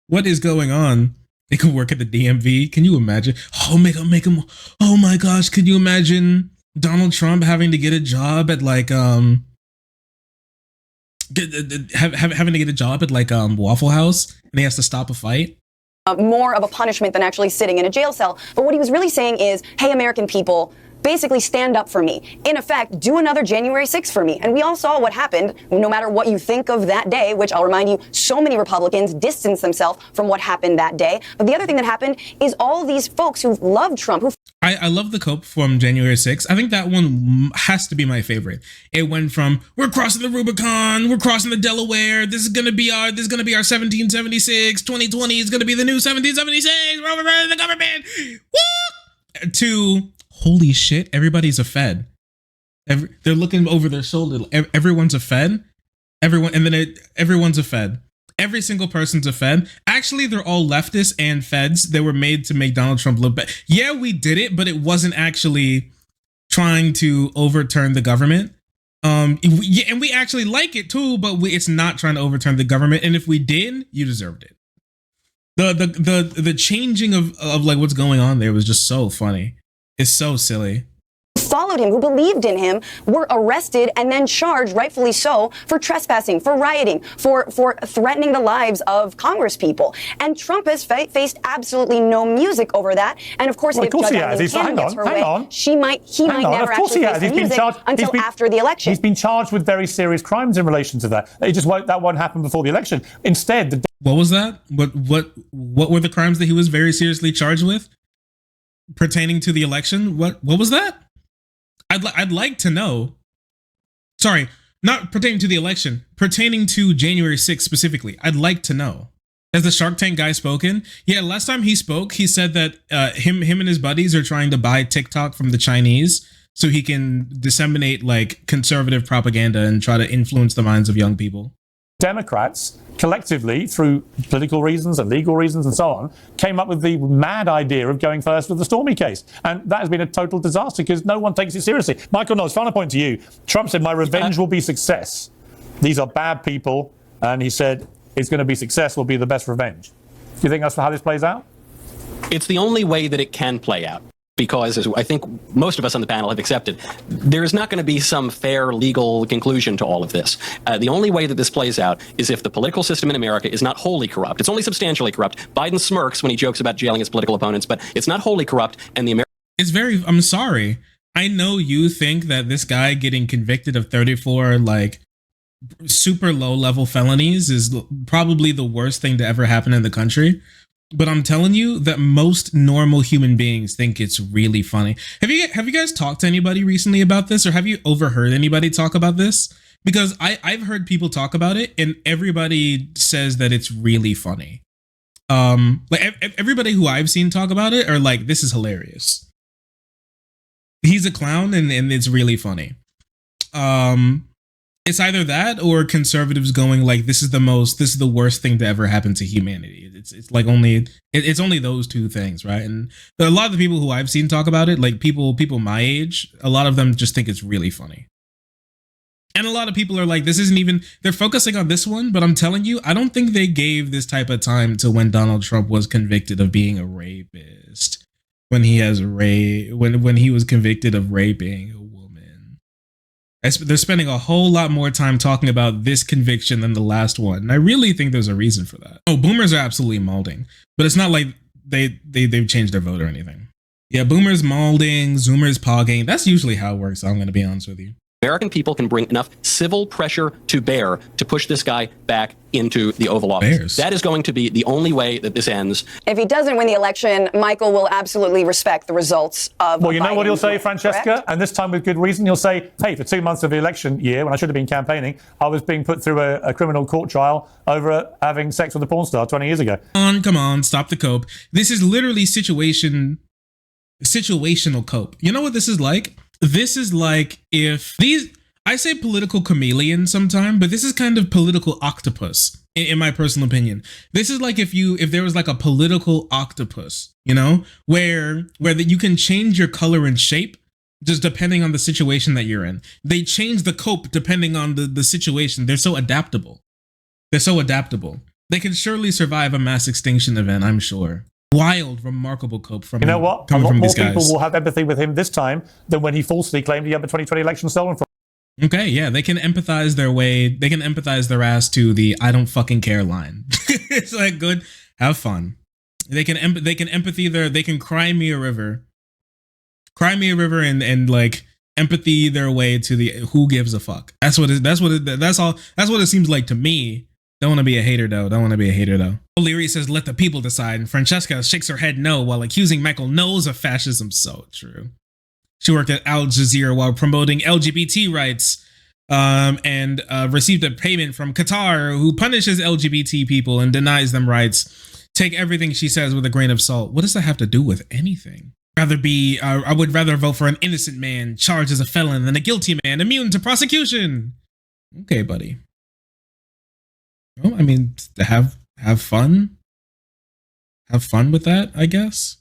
What is going on? They could work at the DMV. Can you imagine? Oh, make him. Oh my gosh. Could you imagine Donald Trump having to get a job at like, having to get a job at like Waffle House, and he has to stop a fight? More of a punishment than actually sitting in a jail cell. But what he was really saying is, hey, American people, basically stand up for me. In effect, do another January 6th for me. And we all saw what happened, no matter what you think of that day, which I'll remind you, so many Republicans distanced themselves from what happened that day. But the other thing that happened is all these folks who loved Trump, who I love the cope from January 6th. I think that one has to be my favorite. It went from, we're crossing the Rubicon, we're crossing the Delaware, this is gonna be our 1776, 2020 is gonna be the new 1776, we're overthrowing the government, woo! To, holy shit, everybody's a Fed. They're looking over their shoulder, everyone's a Fed, everyone's a Fed. Every single person's a Fed. Actually, they're all leftists and Feds. They were made to make Donald Trump look bad. Yeah, we did it, but it wasn't actually trying to overturn the government. And we actually like it too, but it's not trying to overturn the government. And if we did, you deserved it. The changing of like what's going on there was just so funny. It's so silly. followed him, who believed in him, were arrested and then charged, rightfully so, for trespassing, for rioting, for threatening the lives of Congress people. And Trump has faced absolutely no music over that. And of course, if Judge Eileen Cannon gets her way, he might never actually face the music until after the election. He's been charged with very serious crimes in relation to that. That won't happen before the election. Instead, what was that? What were the crimes that he was very seriously charged with pertaining to the election? What was that? I'd like to know. Sorry, not pertaining to the election, pertaining to January 6th specifically. I'd like to know. Has the Shark Tank guy spoken? Yeah, last time he spoke, he said that him and his buddies are trying to buy TikTok from the Chinese so he can disseminate like conservative propaganda and try to influence the minds of young people. Democrats collectively, through political reasons and legal reasons and so on, came up with the mad idea of going first with the Stormy case. And that has been a total disaster because no one takes it seriously. Michael Knowles, final point to you. Trump said, my revenge will be success. These are bad people. And he said, it's going to be success will be the best revenge. Do you think that's how this plays out? It's the only way that it can play out. Because, as I think most of us on the panel have accepted, there is not going to be some fair legal conclusion to all of this. The only way that this plays out is if the political system in America is not wholly corrupt. It's only substantially corrupt. Biden smirks when he jokes about jailing his political opponents, but it's not wholly corrupt. And the American... I'm sorry. I know you think that this guy getting convicted of 34, like, super low-level felonies is probably the worst thing to ever happen in the country. But I'm telling you that most normal human beings think it's really funny. Have you guys talked to anybody recently about this, or have you overheard anybody talk about this? Because I've heard people talk about it, and everybody says that it's really funny. Like everybody who I've seen talk about it are like, this is hilarious. He's a clown, and it's really funny. It's either that or conservatives going like, this is the worst thing to ever happen to humanity. It's like it's only those two things, right? And a lot of the people who I've seen talk about it, like people my age, a lot of them just think it's really funny. And a lot of people are like, this isn't even, they're focusing on this one, but I'm telling you, I don't think they gave this type of time to when Donald Trump was convicted of being a rapist, when he was convicted of raping a woman. They're spending a whole lot more time talking about this conviction than the last one. And I really think there's a reason for that. Oh, boomers are absolutely molding, but it's not like they've changed their vote or anything. Yeah, boomers molding, zoomers pogging. That's usually how it works. I'm going to be honest with you. American people can bring enough civil pressure to bear to push this guy back into the Oval Office. That is going to be the only way that this ends. If he doesn't win the election, Michael will absolutely respect the results of Well, you know what he'll say, Francesca? Correct? And this time with good reason. He'll say, hey, for 2 months of the election year, when I should have been campaigning, I was being put through a criminal court trial over having sex with a porn star 20 years ago. Come on, stop the cope. This is literally situational cope. You know what this is like? This is like if I say political chameleon sometime, but this is kind of political octopus in my personal opinion. This is like if there was like a political octopus, you know, where you can change your color and shape just depending on the situation that you're in. They change the cope depending on the situation. They're so adaptable. They can surely survive a mass extinction event, I'm sure. Wild, remarkable cope from, you know what? A coming lot from more these guys. people will have empathy with him this time than when he falsely claimed he had the 2020 election stolen from. Okay, yeah, they can empathize their ass to the I don't fucking care line. It's like, good, have fun. They can cry me a river Cry me a river and like empathy their way to the who gives a fuck. That's what it seems like to me. Don't want to be a hater though. O'Leary says, let the people decide. And Francesca shakes her head no while accusing Michael Knowles of fascism. So true. She worked at Al Jazeera while promoting LGBT rights and received a payment from Qatar, who punishes LGBT people and denies them rights. Take everything she says with a grain of salt. What does that have to do with anything? I would rather vote for an innocent man charged as a felon than a guilty man immune to prosecution. Okay, buddy. Well, I mean, have fun. Have fun with that, I guess.